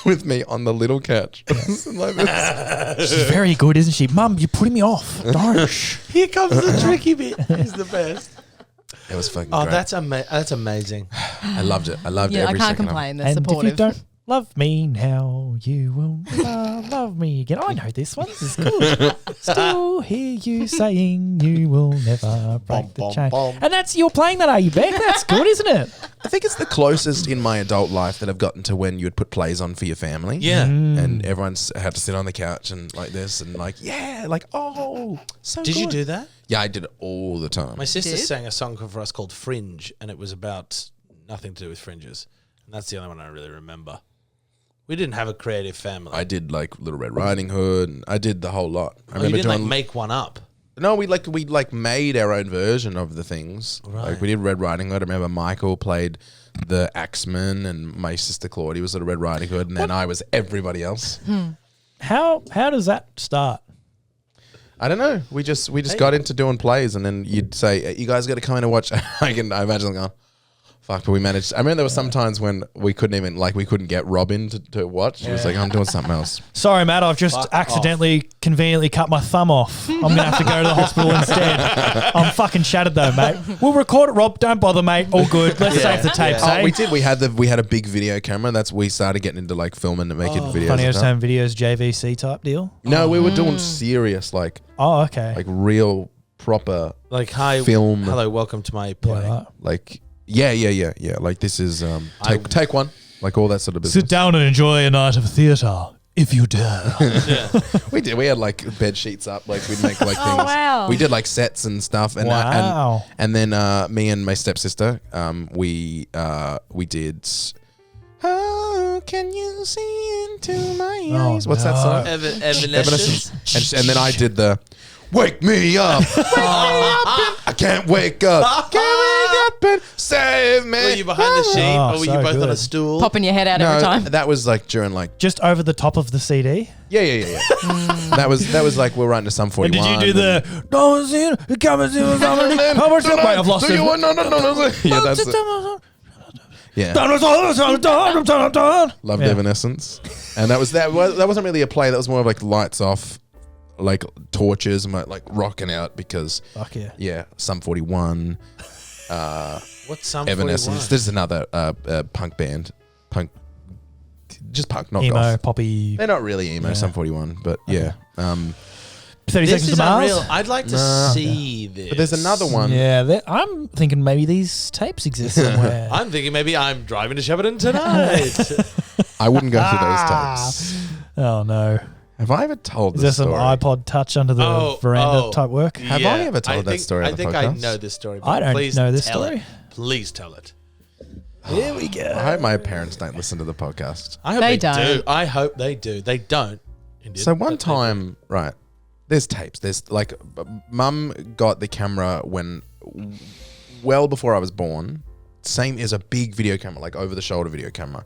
with me on the little couch. Like this. She's very good, isn't she? Mum, you're putting me off. Don't. Here comes the tricky bit. He's the best. It was fucking Oh, great. that's amazing. I loved it. I loved Yeah, I every can't second of it. complain. They're And if you supportive. don't Love me now, you will never love me again. I know this one. This is good. Still hear you saying you will never break the chain. And that's, you're playing that, are you, Beck? That's good, isn't it? I think it's the closest in my adult life that I've gotten to when you would put plays on for your family. Yeah. And everyone's had to sit on the couch and like this and like, so Did you good. do that? Yeah, I did it all the time. My sister sang a song for us called Fringe, and it was about nothing to do with fringes. And that's the only one I really remember. We didn't have a creative family. I did like Little Red Riding Hood, and I did the whole lot. I you didn't like make one up. No, we made our own version of the things. Right. Like we did Red Riding Hood. I remember Michael played the Axeman, and my sister Claudia was Little Red Riding Hood, and then I was everybody else. How does that start? I don't know. We just got into doing plays, and then you'd say, "You guys got to come in and watch." I imagine going, fuck, but we managed. I remember there were some times when we couldn't even, we couldn't get Robin to watch. She was like, I'm doing something else. Sorry, Matt, I've just accidentally, conveniently cut my thumb off. I'm going to have to go to the hospital instead. I'm fucking shattered though, mate. We'll record it, Rob. Don't bother, mate. All good. Let's save the tapes, eh? We did. We had a big video camera. We started getting into filming and making videos. Funniest home videos, JVC type deal? No, we were doing serious, Oh, okay. real, proper, hi, film. Hello, welcome to my play. Yeah, Yeah. Like this is take one. Like all that sort of business. Sit down and enjoy a night of theatre, if you dare. We did. We had bed sheets up. We'd make things. wow. We did sets and stuff. And Wow. and then me and my stepsister, we did. How can you see into my eyes? What's that song? Evanescence. And then I did the wake me up. I can't wake up. Can't wake up and save me. Were you behind the sheet, or were you both on a stool? Popping your head out every time. That was during Just over the top of the CD? Yeah. That was we're writing to Sum 41. And did you do the no sin, come and see what's happening? Wait, I've lost it. No. Yeah, that's it. Yeah. Loved Evanescence. And that wasn't really a play, that was more of lights off, torches and rocking out because fuck yeah. Yeah, Sum 41. What's Sum 41? Evanescence. This is another punk band. Just punk, not emo, goth. poppy. They're not really emo, Sum 41, but yeah. 30 this Seconds is to Mars. unreal. I'd like to see this. But there's another one. Yeah, I'm thinking maybe these tapes exist somewhere. I'm thinking maybe I'm driving to Shepparton tonight. I wouldn't go through those tapes. Oh no. Have I ever told Is this there some story? iPod Touch under the veranda type work? Have I ever told that story on the podcast? I think I know this story. But I don't please know this tell story. It. Please tell it. Here we go. I hope my parents don't listen to the podcast. I hope they do. I hope they do. They don't. Indeed, so one time, right, there's tapes. There's Mum got the camera well before I was born. Same as a big video camera, over the shoulder video camera.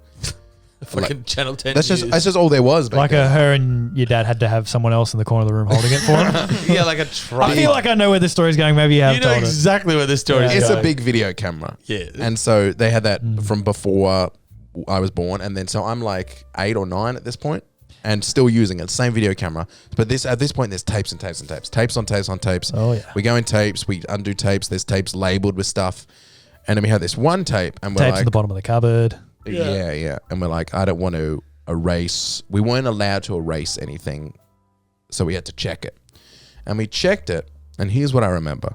Fucking Channel 10 That's just all there was. Back then. Her and your dad had to have someone else in the corner of the room holding it for him. Yeah, like a tripod. I feel like I know where this story's going. Maybe you have told exactly where this story is It's going. a big video camera. Yeah. And so they had that from before I was born. And then so I'm 8 or 9 at this point and still using it. Same video camera. But at this point, there's tapes and tapes and tapes. Tapes on tapes on tapes. Oh, yeah. We go in tapes. We undo tapes. There's tapes labeled with stuff. And then we have this one tape. And we're tapes in the bottom of the cupboard. Yeah. And we're I don't want to erase. We weren't allowed to erase anything. So we had to check it. And we checked it. And here's what I remember.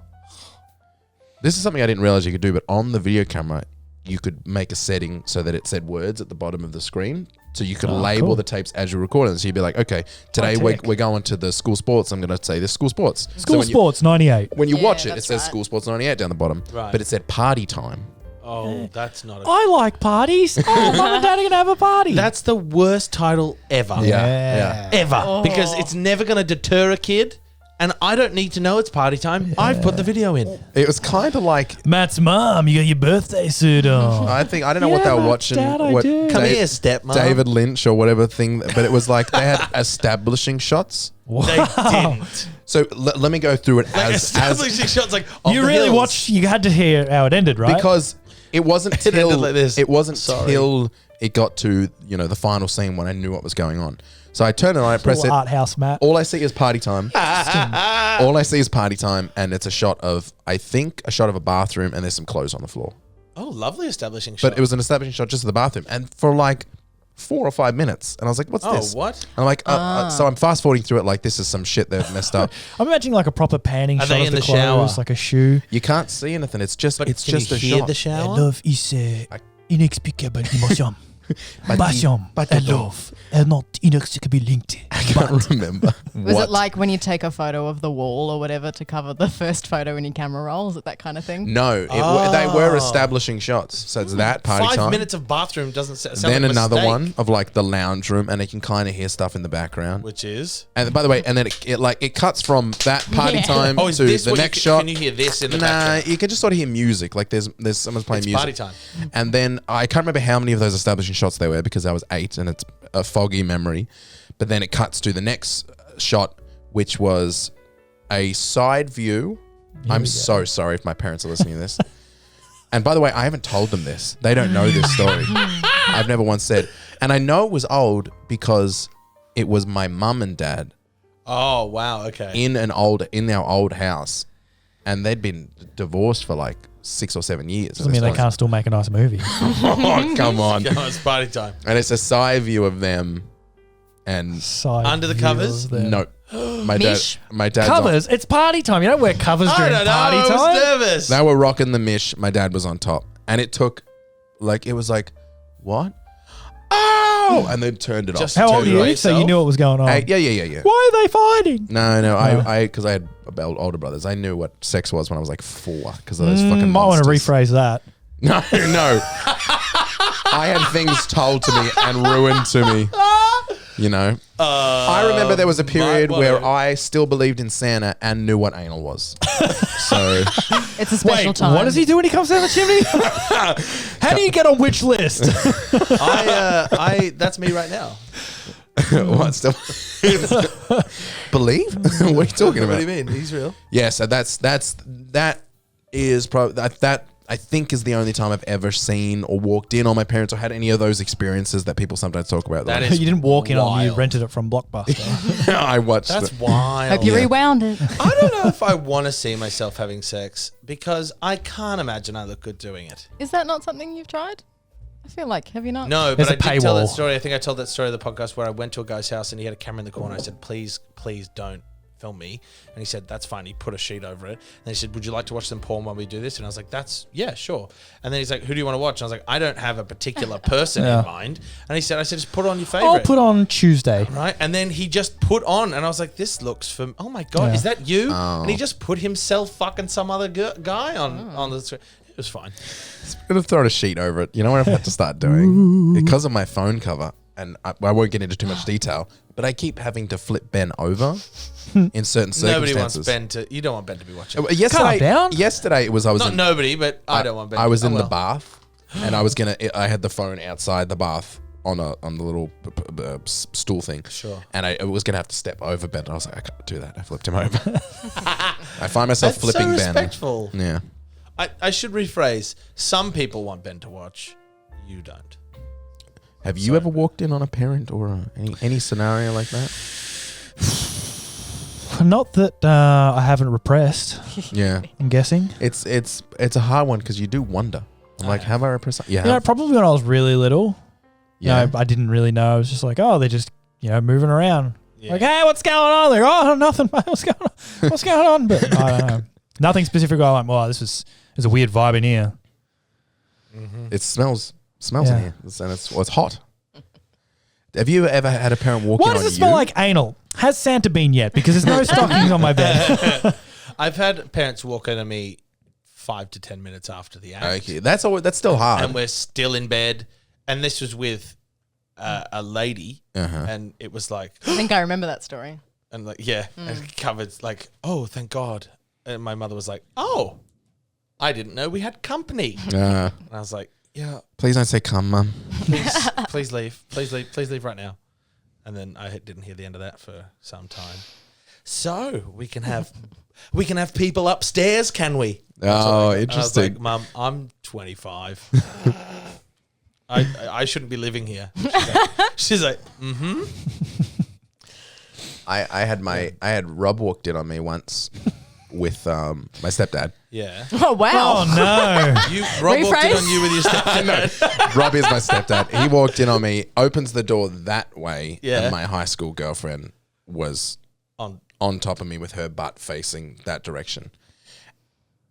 This is something I didn't realize you could do, but on the video camera, you could make a setting so that it said words at the bottom of the screen. So you could label the tapes as you're recording. So you'd be like, okay, today we're going to the school sports. I'm going to say this school sports. School sports 98. When you watch it, it says school sports 98 down the bottom. Right. But it said party time. Oh, that's not. I like parties. Oh, Mum and Dad are gonna have a party. That's the worst title ever. Yeah. Ever. Because it's never going to deter a kid. And I don't need to know it's party time. Yeah. I've put the video in. It was kind of like Matt's mom. You got your birthday suit on. I don't know what they were watching. Dad, Come here, stepmom. David Lynch or whatever thing. But it was they had establishing shots. Wow. They didn't. So let me go through it establishing shots you really hills. watched. You had to hear how it ended, right? Because it wasn't till like this. It wasn't till it got to the final scene when I knew what was going on. So I turn it on, I press it. Art house, Matt. All I see is party time. All I see is party time, and it's a shot of a bathroom, and there's some clothes on the floor. Oh, lovely establishing shot. But it was an establishing shot just of the bathroom, and for 4 or 5 minutes. And I was like, what's this? what? And I'm like, so I'm fast forwarding through it like this is some shit they've messed up. I'm imagining like a proper panning Are shot they of in the the shower? clothes, like a shoe. You can't see anything. It's just But it's can just you a hear shot. the shower? Love is inexplicable emotion. Passion and love are not inextricably linked. I can't remember. Was it like when you take a photo of the wall or whatever to cover the first photo in your camera roll? Is it that kind of thing? No, they were establishing shots. So it's that party 5 time. minutes of bathroom doesn't sound Then like a another mistake. one of like the lounge room, and you can kind of hear stuff in the background. Which is? And by the way, and then it cuts from that party time Oh, is to this the what next you, shot. Can you hear this in the Nah, background? you can just sort of hear music. Like there's someone's playing It's music. party time. And then I can't remember how many of those establishing shots there were because I was 8 and it's a foggy memory. But then it cuts to the next shot, which was a side view. I'm so sorry if my parents are listening to this. And by the way, I haven't told them this. They don't know this story. I've never once said. And I know it was old because it was my mum and dad Oh, wow. Okay. in our old house. And they'd been divorced for like 6 or 7 years. Doesn't mean they can't still make a nice movie. Oh, come on. It's party time. And it's a side view of them and Under the covers? no. My Mish? dad's Covers? It's party time. You don't wear covers I during don't know. party I was time. nervous. They were rocking the mish. My dad was on top. And it took, it was like, what? Oh! And then turned it off. How old Turned are it you? off. So you knew what was going on. Yeah. Why are they fighting? No, because I had older brothers. I knew what sex was when I was like 4 because of those fucking Might want to monsters. rephrase that. No. I had things told to me and ruined to me. You know? I remember there was a period where I still believed in Santa and knew what anal was. So It's a special Wait, time. what does he do when he comes down the chimney? How do you get on which list? That's me right now. what still believe? What are you talking about? What do you mean? He's real. Yeah, so that is probably that I think is the only time I've ever seen or walked in on my parents or had any of those experiences that people sometimes talk about. That You is didn't walk in on them. You wild. rented it from Blockbuster. I watched That's it. wild. Hope you rewound it. I don't know if I want to see myself having sex because I can't imagine I look good doing it. Is that not something you've tried? I feel like, have you not? No, There's but a I did tell that paywall. story. I think I told that story of the podcast where I went to a guy's house and he had a camera in the corner. I said, please don't film me. And he said, that's fine. He put a sheet over it. And he said, would you like to watch some porn while we do this? And I was like, yeah, sure. And then he's like, who do you want to watch? And I was like, I don't have a particular person in mind. And he said, just put on your favorite. I'll put on Tuesday. Right. And then he just put on, and I was like, this looks oh my God, is that you? Oh. And he just put himself fucking some other guy on the screen. It was fine. I'm gonna throw a sheet over it. You know what I've had to start doing because of my phone cover, and I won't get into too much detail. But I keep having to flip Ben over in certain circumstances. Nobody wants Ben to. You don't want Ben to be watching. Yesterday it was I was not nobody, but I don't want Ben. I was to, in the bath, and I had the phone outside the bath on the little stool thing. Sure. And I was gonna have to step over Ben. I was like, I can't do that. I flipped him over. I find myself That's flipping so Ben. respectful. Yeah. I should rephrase. Some people want Ben to watch. You don't. Have you ever walked in on a parent or any scenario like that? Not that I haven't repressed. Yeah. I'm guessing. It's a hard one because you do wonder. I'm like, have I repressed? Yeah. You know, probably when I was really little. Yeah. You know, I didn't really know. I was just like, oh, they're just, moving around. Yeah. Like, hey, what's going on? They're, oh, nothing, mate. What's going on? What's going on? But I don't know. Nothing specific. I'm like, wow, there's a weird vibe in here. Mm-hmm. It smells in here, and it's hot. Have you ever had a parent walk in Why on does you? it smell like anal? Has Santa been yet? Because there's no stockings on my bed. I've had parents walk in on me 5 to 10 minutes after the act. Okay, that's still hard. And we're still in bed. And this was with a lady, Uh-huh. and it was like, I think I remember that story. and like, yeah, and covered like, oh, thank God. And my mother was like, oh, I didn't know we had company. And I was like, yeah, Please don't say come, Mum. please leave. Please leave right now. And then I didn't hear the end of that for some time. So we can have people upstairs, can we? Oh, I was interesting. like, Mum, I'm 25. I shouldn't be living here. She's like, mm-hmm. I had Rob walked in on me once, with my stepdad. Yeah. Oh, wow. Oh, no. Rob walked in on you with your stepdad. No, Rob is my stepdad. He walked in on me, opens the door that way, Yeah. and my high school girlfriend was on top of me with her butt facing that direction.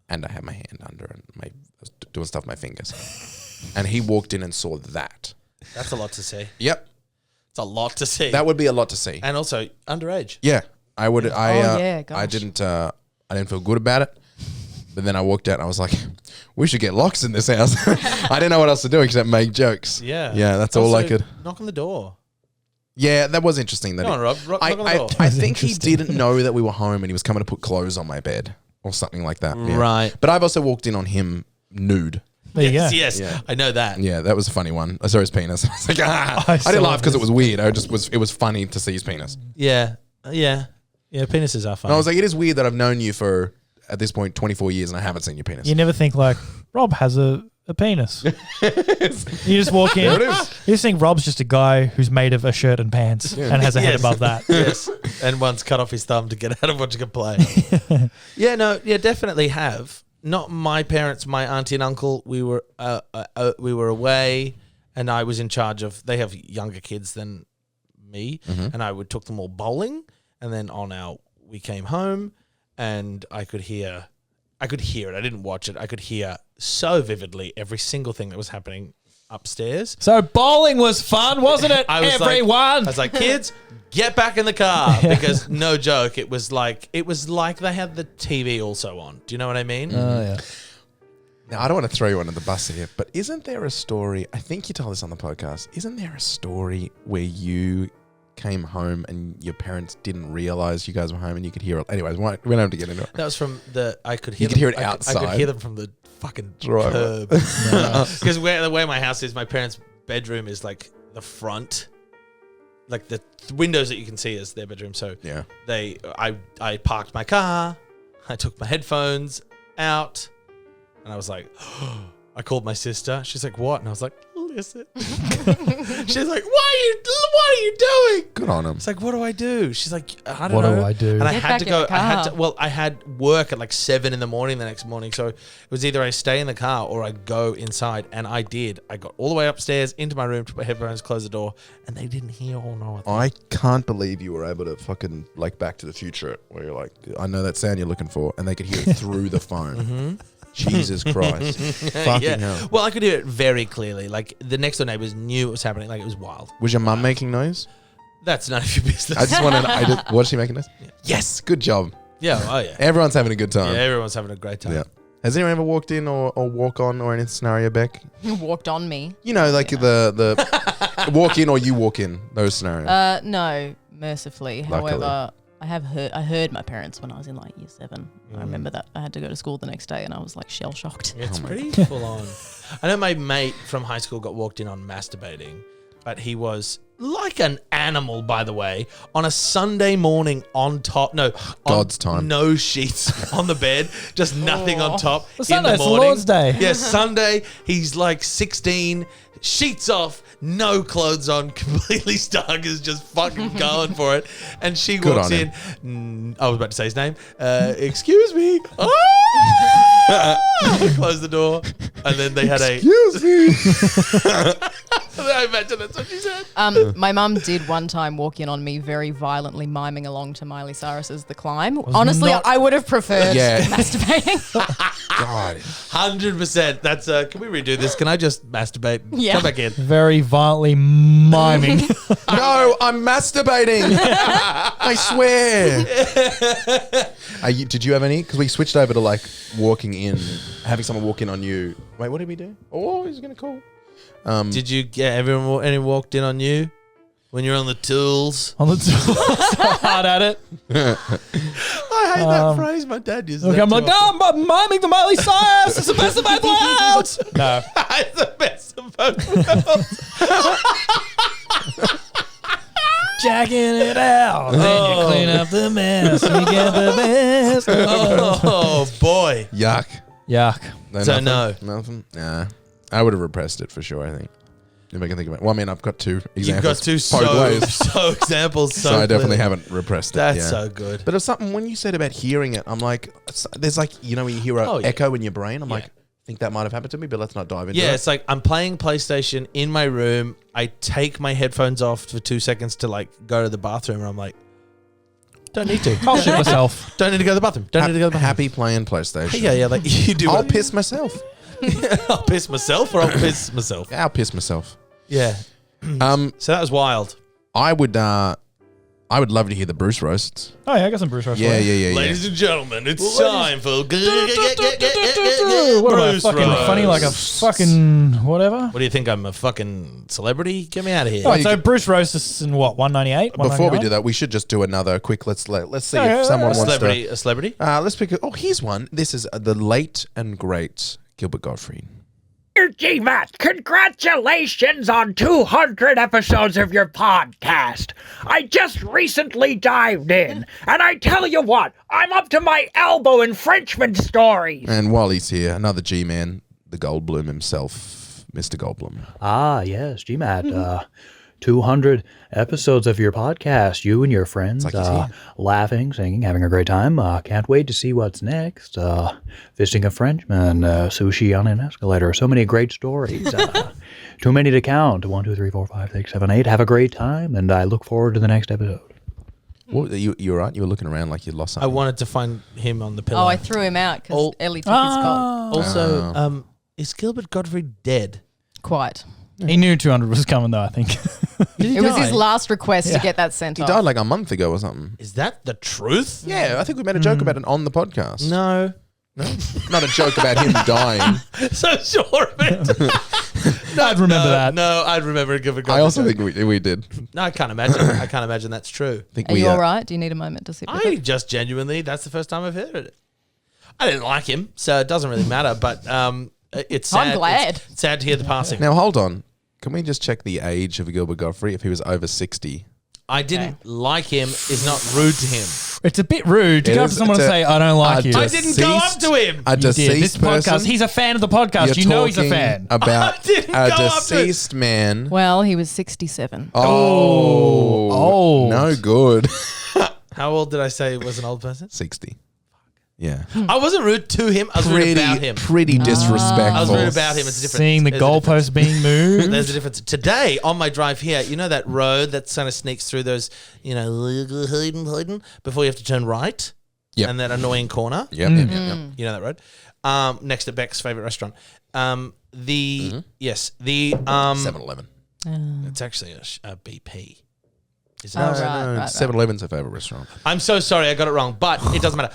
And I had my hand under and I was doing stuff with my fingers. And he walked in and saw that. That's a lot to see. Yep. It's a lot to see. That would be a lot to see. And also underage. Yeah. I would yeah, I gosh. didn't feel good about it. But then I walked out and I was like, we should get locks in this house. I didn't know what else to do except make jokes. Yeah. Yeah, that's all I could. Knock on the door. Yeah, that was interesting. That Come on, Rob. Knock on the door. I think he didn't know that we were home and he was coming to put clothes on my bed or something like that. Yeah. Right. But I've also walked in on him nude. There you go. Yes, Yeah. I know that. Yeah, that was a funny one. I saw his penis. I was like, I saw didn't laugh because it this. was weird. It was funny to see his penis. Yeah. Yeah. Yeah, penises are fun. And I was like, it is weird that I've known you for, at this point, 24 years and I haven't seen your penis. You never think like, Rob has a penis. You just walk in. There it is. You just think Rob's just a guy who's made of a shirt and pants and has a head Yes. above that. Yes. And once cut off his thumb to get out of watching a play. Yeah, no, yeah, definitely have. Not my parents, my auntie and uncle. We were away, and I was in charge of. They have younger kids than me, and I took them all bowling, and then we came home, and I could hear it. I didn't watch it. I could hear so vividly every single thing that was happening upstairs. So bowling was fun, wasn't it, everyone? I was like, kids, get back in the car, because no joke, it was like they had the TV also on. Do you know what I mean? Oh yeah. Now, I don't want to throw you under the bus here, but isn't there a story? I think you told this on the podcast. Isn't there a story where you came home and your parents didn't realize you guys were home and you could hear it? Anyways, we don't have to get into it. That was from I could You hear. could hear it I outside. could hear them from the fucking Driveway. curb. Because the way my house is, my parents' bedroom is like the front, like the windows that you can see is their bedroom. So Yeah. I parked my car, I took my headphones out, and I was like, I called my sister. She's like, what? And I was like, listen. She's like, what are you doing? Good on him. It's like, what do I do? She's like, I don't What know. do I do? And I Get had back to in go. the I had work at like 7 a.m. the next morning. So it was either I stay in the car or I go inside. And I did. I got all the way upstairs into my room, took my headphones, closed the door, and they didn't hear or know a thing. I can't believe you were able to fucking like Back to the Future it, where you're like, I know that sound you're looking for, and they could hear it through the phone. Jesus Christ. Fucking hell. Well, I could hear it very clearly. Like the next door neighbors knew it was happening. Like it was wild. Was your mum making noise? That's none of your business. I just wanted to, was she making noise? Yes, good job. Yeah, oh yeah. Everyone's having a good time. Yeah, everyone's having a great time. Yeah. Has anyone ever walked in or walk on or any scenario, Beck? Walked on me. You know, like the walk in or you walk in, those scenarios. No, mercifully. Luckily. However, I heard my parents when I was in like year 7. I remember that. I had to go to school the next day and I was like shell shocked. It's pretty full on. I know my mate from high school got walked in on masturbating, but he was like an animal, by the way, on a Sunday morning on God's time. No sheets on the bed, just nothing on top. Well, Sunday, in it's the the morning. Lord's Day. Yes, Sunday. He's like 16, sheets off, no clothes on, completely staggers, just fucking going for it. And she Good walks on in. him. I was about to say his name. Excuse me. Close the door, and then they had Excuse me. I imagine that's what she said. My mum did one time walk in on me very violently miming along to Miley Cyrus's The Climb. Honestly, not- I would have preferred Yeah. masturbating. God. 100%. That's can we redo this? Can I just masturbate? Yeah. Come back in. Very violently miming. No, I'm masturbating. I swear. Did you have any? Because we switched over to like walking in, having someone walk in on you. Wait, what did we do? Oh, he's going to call. Did you get anyone walked in on you when you're on the tools? On the tools. Hard at it. I hate that phrase. My dad uses Look, that I'm too like, often. no, I'm miming the Miley Cyrus. It's the best of both worlds. No. It's the best of both worlds. Jacking it out. Then you clean up the mess. You get the best. Oh, boy. Yuck. Yuck. So no. Nothing? Nah. I would have repressed it for sure, I think. If I can think of it. Well, I mean, I've got two examples. You've got two examples. So I definitely haven't repressed it. That's so good. But it's something, when you said about hearing it, I'm like, there's like, you know, when you hear an echo in your brain, I'm like, I think that might have happened to me, but let's not dive into it. Yeah, it's like I'm playing PlayStation in my room. I take my headphones off for 2 seconds to like go to the bathroom, and I'm like, don't need to. I'll shit myself. Don't need to go to the bathroom. Don't need to go to the bathroom. Happy playing PlayStation. Yeah, like you do. I'll piss myself. I'll piss myself, or I'll piss myself. I'll piss myself. Yeah. So that was wild. I would love to hear the Bruce roasts. Oh yeah, I got some Bruce roasts. Yeah. Ladies and gentlemen, it's time for What am I, fucking funny like a fucking whatever? What do you think? I'm a fucking celebrity? Get me out of here. Right, so Bruce roasts is in what, 198? Before we do that, we should just do another quick. Let's see if someone wants to. A celebrity. Let's pick. Here's one. This is the late and great Gilbert Gottfried. GMat, congratulations on 200 episodes of your podcast. I just recently dived in, and I tell you what, I'm up to my elbow in Frenchman stories. And while he's here, another G-man, the Goldblum himself, Mr. Goldblum. Ah, yes, GMat. 200 episodes of your podcast, you and your friends, laughing, singing, having a great time. Can't wait to see what's next. Visiting a Frenchman, sushi on an escalator. So many great stories. Too many to count. 1, 2, 3, 4, 5, 6, 7, 8. Have a great time, and I look forward to the next episode. What, you were right? You were looking around like you lost something. I wanted to find him on the pillow. Oh, I threw him out because Ellie took his coat. Also, is Gilbert Gottfried dead? Quite. He knew 200 was coming though, I think. It was his last request to get that sent off. He died like a month ago or something. Is that the truth? Yeah, I think we made a joke about it on the podcast. No. Not a joke about him dying. So sure of it. I'd remember that. No, I'd remember Gilbert Gottfried. I also think we did. No, I can't imagine. I can't imagine that's true. Are you all right? Do you need a moment to sit with it? Just genuinely, that's the first time I've heard it. I didn't like him, so it doesn't really matter, but it's sad. I'm glad. It's sad to hear the passing. Now, hold on. Can we just check the age of Gilbert Gottfried if he was over 60? I didn't like him is not rude to him. It's a bit rude to go up to someone and say, I don't like you. I didn't go up to him. A deceased this person. podcast, he's a fan of the podcast. You know he's a fan. About a deceased man. Well, he was 67. Oh. No good. How old did I say was an old person? 60. Yeah. I wasn't rude to him. I was rude about him. Pretty disrespectful. I was rude about him. It's a difference. Seeing the goalpost being moved. There's a difference. Today, on my drive here, you know that road that kind of sneaks through those, Hayden, before you have to turn right? Yep. And that annoying corner? Yep. You know that road? Next to Beck's favourite restaurant. 7-Eleven. It's actually a BP. Is No, 7-Eleven's a favourite restaurant. I'm so sorry, I got it wrong, but it doesn't matter.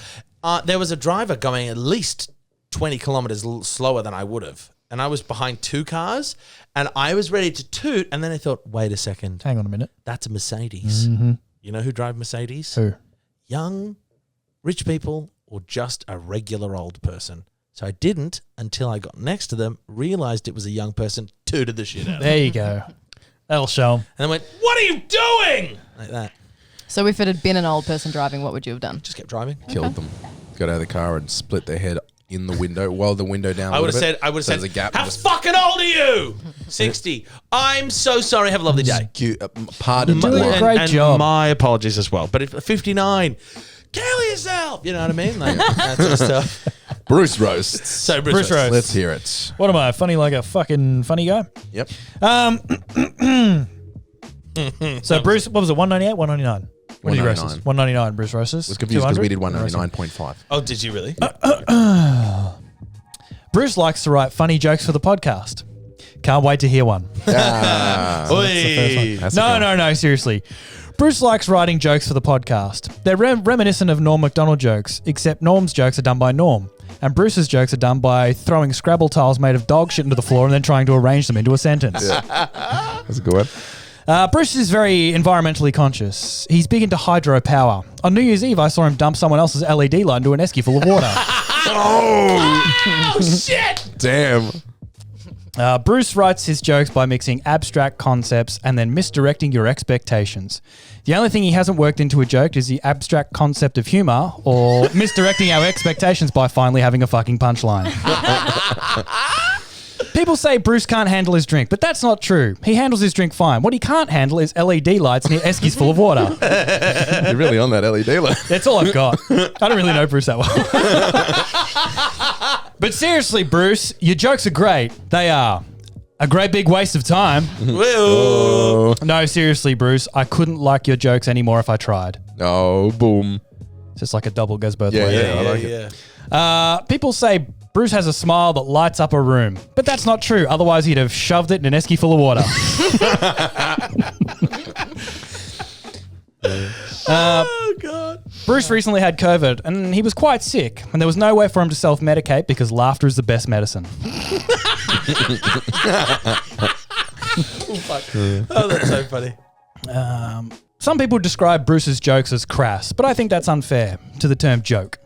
There was a driver going at least 20 kilometers slower than I would have. And I was behind two cars and I was ready to toot. And then I thought, wait a second. Hang on a minute. That's a Mercedes. Mm-hmm. You know who drive Mercedes? Who? Young, rich people, or just a regular old person. So I didn't until I got next to them, realized it was a young person, tooted the shit out of them. There you go. That'll show him. And I went, what are you doing? Like that. So if it had been an old person driving, what would you have done? Just kept driving. Killed them. Got out of the car and split their head in the window, rolled the window down. I would have said, there's a gap. how fucking old are you? 60. I'm so sorry. Have a lovely day. Pardon You're doing a great job. My apologies as well. But if 59, kill yourself. You know what I mean? Like, that sort of stuff. Bruce roasts. So Bruce roasts. Let's hear it. What am I? Funny like a fucking funny guy? Yep. So Bruce, what was it? 198, 199? What did he roast us? 199 Bruce roasts. Was confused because we did 199.5. Oh, did you really? Bruce likes to write funny jokes for the podcast. Can't wait to hear one. Ah. No, seriously. Bruce likes writing jokes for the podcast. They're reminiscent of Norm Macdonald jokes, except Norm's jokes are done by Norm. And Bruce's jokes are done by throwing Scrabble tiles made of dog shit into the floor and then trying to arrange them into a sentence. That's a good one. Bruce is very environmentally conscious. He's big into hydropower. On New Year's Eve, I saw him dump someone else's LED light into an esky full of water. Oh, shit! Damn. Bruce writes his jokes by mixing abstract concepts and then misdirecting your expectations. The only thing he hasn't worked into a joke is the abstract concept of humor or misdirecting our expectations by finally having a fucking punchline. People say Bruce can't handle his drink, but that's not true. He handles his drink fine. What he can't handle is LED lights near eskies full of water. You're really on that LED light. That's all I've got. I don't really know Bruce that well. But seriously, Bruce, your jokes are great. They are. A great big waste of time. No, seriously, Bruce. I couldn't like your jokes anymore if I tried. Oh, boom. It's just like a double goes both Yeah, ways. yeah, I like it. People say Bruce has a smile that lights up a room. But that's not true. Otherwise, he'd have shoved it in an esky full of water. Oh, God. Bruce recently had COVID and he was quite sick. And there was no way for him to self-medicate because laughter is the best medicine. Oh, fuck. Oh, that's so funny. Some people describe Bruce's jokes as crass, but I think that's unfair to the term joke.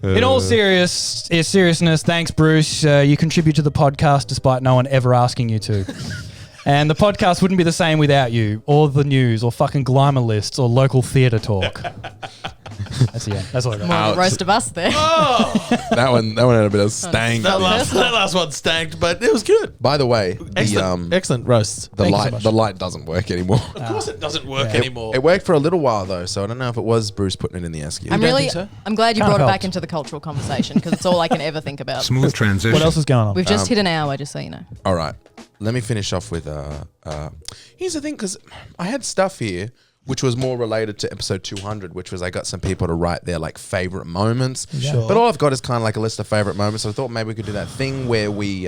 In all seriousness, thanks, Bruce. You contribute to the podcast despite no one ever asking you to. And the podcast wouldn't be the same without you, or the news, or fucking Glamour lists, or local theatre talk. That's the end. That's all I got. More of a roast of us there. That one had a bit of stank. That last one stanked, but it was good. By the way, Excellent roasts. the light doesn't work anymore. Of course it doesn't work anymore. It worked for a little while though, so I don't know if it was Bruce putting it in the esky. I'm glad you brought it back into the cultural conversation because it's all I can ever think about. Smooth transition. What else is going on? We've just hit an hour, just so you know. All right, let me finish off with. Here's the thing, because I had stuff here which was more related to episode 200, which was I got some people to write their like favorite moments. Sure. But all I've got is kind of like a list of favorite moments. So I thought maybe we could do that thing where we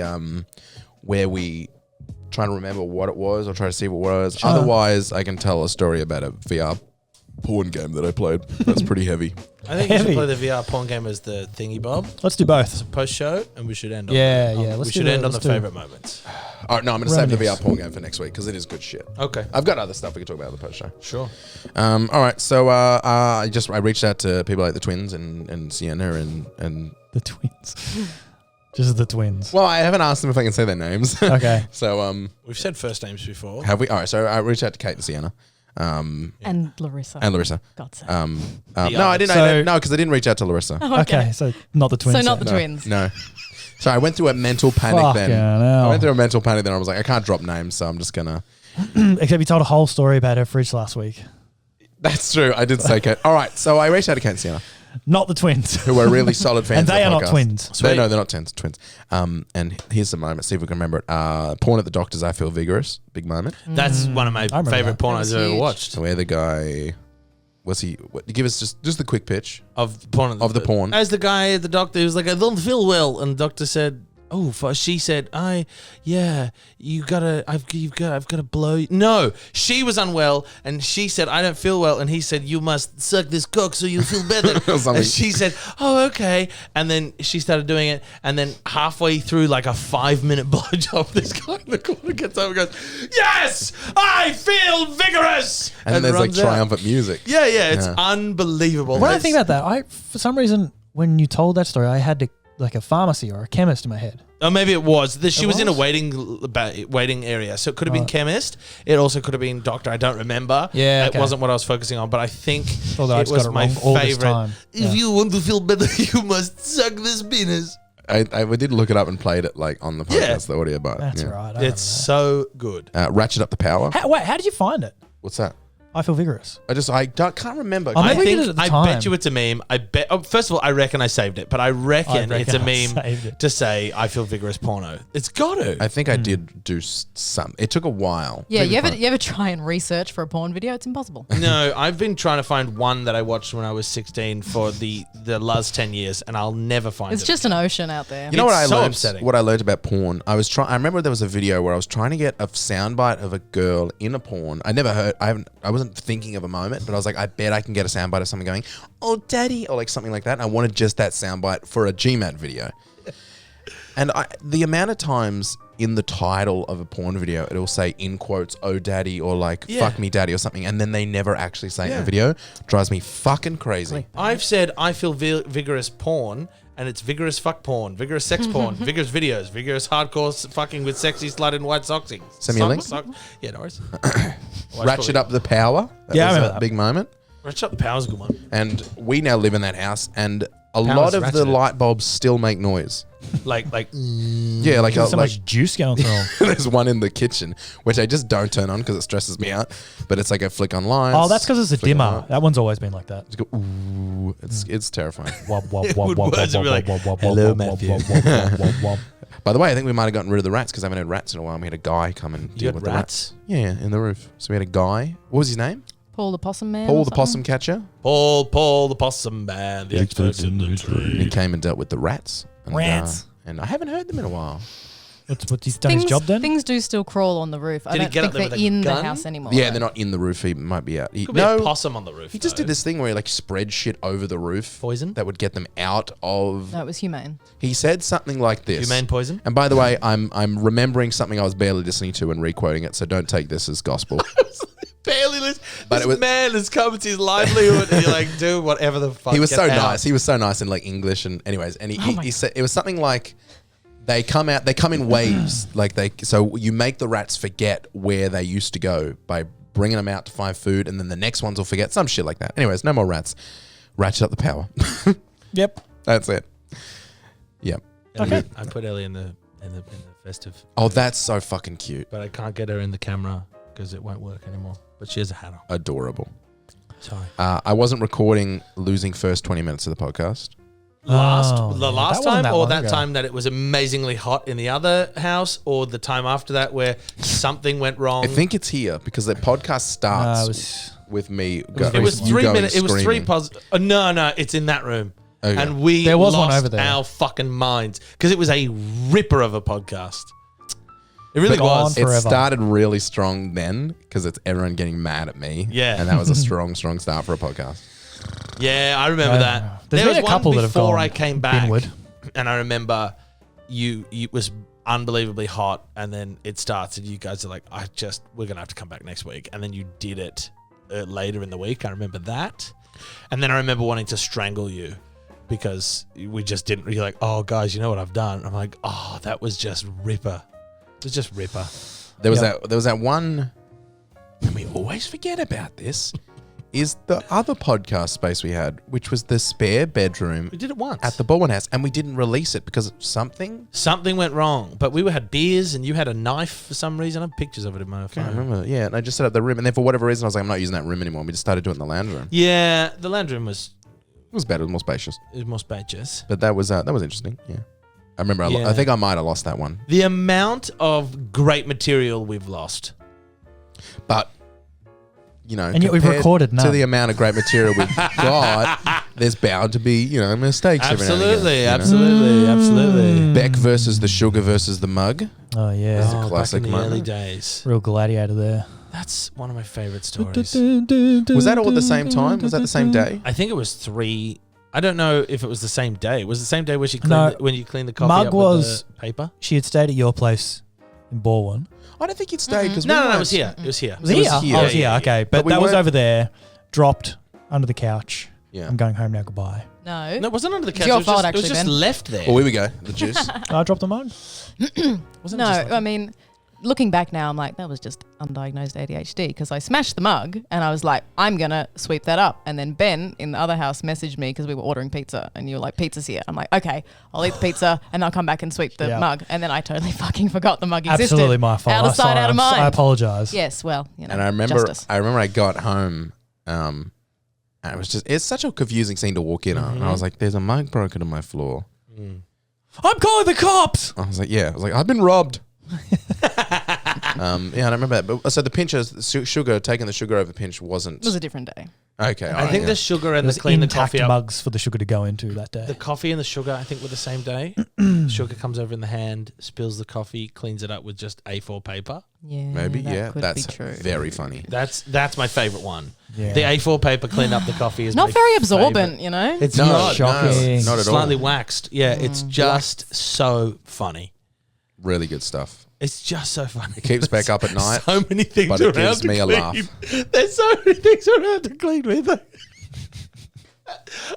try to remember what it was or try to see what it was. Sure. Otherwise, I can tell a story about a VR porn game that I played. That's pretty heavy. I think you should play the VR porn game as the thingy bob. Let's do both. Post show, and we should end. Yeah, on yeah. We should end on the favorite moments. All right, no, I'm going to save the VR porn game for next week because it is good shit. Okay. I've got other stuff we can talk about on the post show. Sure. All right, so I reached out to people like the twins and Sienna and the twins. Just the twins. Well, I haven't asked them if I can say their names. Okay. So we've said first names before. Have we? All right, so I reached out to Kate and Sienna. And Larissa. God's sake. No, I didn't. No, because I didn't reach out to Larissa. Oh, okay. So not the twins. So not the No, twins. No. So I went through a mental panic then. Fucking hell. I went through a mental panic then. I was like, I can't drop names, so I'm just gonna. Except you told a whole story about her fridge last week. That's true. I did say Kate. All right, so I reached out to Kate and Sienna. Not the twins. Who are really solid fans. And they of the are not podcast. twins. They're not twins. And here's the moment. See if we can remember it. Porn at the doctor's. I feel vigorous. Big moment. That's one of my favorite porn I've ever watched. So where the guy was he? Give us just the quick pitch of porn of the porn. As the guy at the doctor, he was like, I don't feel well, and the doctor said, she said, I've got to blow. No, she was unwell, and she said, I don't feel well, and he said, you must suck this cock so you feel better. And she said, oh, okay, and then she started doing it, and then halfway through, like a 5-minute blowjob, this guy in the corner gets over and goes, yes, I feel vigorous, and there's like runs out. triumphant music. Yeah, it's unbelievable. When I think about that, for some reason, when you told that story, I had like a pharmacy or a chemist in my head. Oh, maybe it was. She was in a waiting area, so it could have been chemist. It also could have been doctor. I don't remember. Yeah, it wasn't what I was focusing on, but I think Although I it just was got it my wrong all this favorite. time. If you want to feel better, you must suck this penis. I did look it up and played it like on the podcast, the audio, but That's yeah. right. It's so good. Ratchet up the power. How did you find it? What's that? I feel vigorous. Can't remember. Oh, maybe we I did it at the time. bet you it's a meme. First of all, I reckon I saved it, but I reckon it's a I saved meme it. to say I feel vigorous porno. It's got to. I think I did do some. It took a while. Yeah, you ever try and research for a porn video? It's impossible. No, I've been trying to find one that I watched when I was 16 for the last 10 years, and I'll never find it. It's just an ocean out there. You know what I so learned? upsetting. What I learned about porn. I remember there was a video where I was trying to get a soundbite of a girl in a porn. I never heard. I wasn't thinking of a moment, but I was like, I bet I can get a soundbite of someone going, "Oh, daddy," or like something like that. And I wanted just that soundbite for a GMat video. And the amount of times in the title of a porn video, it'll say in quotes, "Oh, daddy," or like "fuck me, daddy," or something, and then they never actually say it in the video. Drives me fucking crazy. I've said I feel vigorous porn, and it's vigorous fuck porn, vigorous sex porn, vigorous videos, vigorous hardcore fucking with sexy slut in white socksing. Send me a link. Yeah, no worries. Ratchet up the power. That Yeah, I was remember a that. big moment. Ratchet up the power's a good one. And we now live in that house, and a lot of the light bulbs still make noise. Like, yeah, like so much juice going through them. There's one in the kitchen, which I just don't turn on because it stresses me out. But it's like a flick on lights. Oh, that's because it's a dimmer. That one's always been like that. Just go, ooh, it's terrifying. Hello, Matthew. By the way, I think we might have gotten rid of the rats because I haven't had rats in a while. And we had a guy come and deal with the rats. Yeah, in the roof. So we had a guy. What was his name? Paul the Possum Man. Paul the Possum Catcher. Paul the Possum Man. The experts in the tree. He came and dealt with the rats. Rats. And I haven't heard them in a while. What's he's done his job then? Things do still crawl on the roof. I don't think they're in the house anymore. Yeah, they're not in the roof. He might be out. Could be a possum on the roof. He just did this thing where he like spread shit over the roof. Poison? That would get them out of... No, it was humane. He said something like this. Humane poison? And by the way, I'm remembering something I was barely listening to and re-quoting it, so don't take this as gospel. Barely listening. This man has come to his livelihood and you're like, do whatever the fuck. He was so nice. He was so nice in like English and anyways. And he said it was something like... They come in waves, so you make the rats forget where they used to go by bringing them out to find food, and then the next ones will forget some shit like that. Anyways, no more rats. Ratchet up the power. Yep, that's it. Yep. Okay, I put Ellie in the festive. Oh, that's so fucking cute. But I can't get her in the camera because it won't work anymore. But she has a hat on. Adorable. Sorry. I wasn't recording losing first 20 minutes of the podcast. The last time, or that time that it was amazingly hot in the other house, or the time after that where something went wrong? I think it's here because the podcast starts with me. It was 3 minutes. It was three pauses. No, it's in that room. Okay. And we there was lost one over there. Our fucking minds because it was a ripper of a podcast. It really was. It started really strong then because it's everyone getting mad at me. Yeah. And that was a strong start for a podcast. Yeah, I remember that. There's there been was a couple one that have before gone I came back, inward. and I remember it was unbelievably hot, and then it starts, and you guys are like, we're gonna have to come back next week, and then you did it later in the week. I remember that, and then I remember wanting to strangle you because we just didn't. You're like, oh guys, you know what I've done? I'm like, oh, that was just ripper. It was just ripper. There was that one, and we always forget about this. Is the other podcast space we had, which was the spare bedroom. We did it once. At the Baldwin House, and we didn't release it because something went wrong. But we had beers, and you had a knife for some reason. I have pictures of it in my phone. I remember, yeah. And I just set up the room, and then for whatever reason, I was like, I'm not using that room anymore. We just started doing it in the lounge room. Yeah, the lounge room was... It was better, it was more spacious. It was more spacious. But that was interesting, yeah. I remember, I think I might have lost that one. The amount of great material we've lost. But... You know, and yet we've recorded none. To the amount of great material we've got, there's bound to be, mistakes. Absolutely, every now and again, absolutely. Beck versus the sugar versus the mug. Oh yeah, that's a classic back in the moment. early days. Real gladiator there. That's one of my favorite stories. Was that all at the same time? Was that the same day? I think it was 3. I don't know if it was the same day. Was it the same day where when you cleaned the coffee mug up was with the paper? She had stayed at your place in Baldwin. I don't think it stayed because No, it was here. It was here. Was it here? I was here. Okay, but that was over there, dropped under the couch. Yeah, I'm going home now. Goodbye. No, it wasn't under the couch. It's your fault, it was actually, just Ben. left there. Well, here we go. The juice. I dropped the mug. No, I mean, looking back now, I'm like, that was just undiagnosed ADHD because I smashed the mug and I was like, I'm going to sweep that up. And then Ben in the other house messaged me because we were ordering pizza and you were like, pizza's here. I'm like, okay, I'll eat the pizza and I'll come back and sweep the mug. And then I totally fucking forgot the mug existed. Absolutely my fault. Out of sight, out of mind. I apologize. Yes, well, and I remember I got home and it was just, it's such a confusing scene to walk in on. And I was like, there's a mug broken on my floor. I'm calling the cops. I was like, I've been robbed. And I remember that. But so the pinchers, sugar, taking the sugar over pinch wasn't. It was a different day. Okay. I think the sugar and There the clean the coffee up. mugs for the sugar to go into that day. The coffee and the sugar, I think, were the same day. Sugar comes over in the hand, spills the coffee, cleans it up with just A4 paper. Yeah, maybe. that could that's be true. Very funny. That's my favorite one. Yeah. The A4 paper cleaned up the coffee is not my very absorbent, favorite. you know. It's No, not shocking. not at all. Slightly waxed. Yeah, it's just so funny. Really good stuff. It's just so funny. It keeps back up at night. So many things but it around gives to me a clean. laugh. There's so many things around to clean with.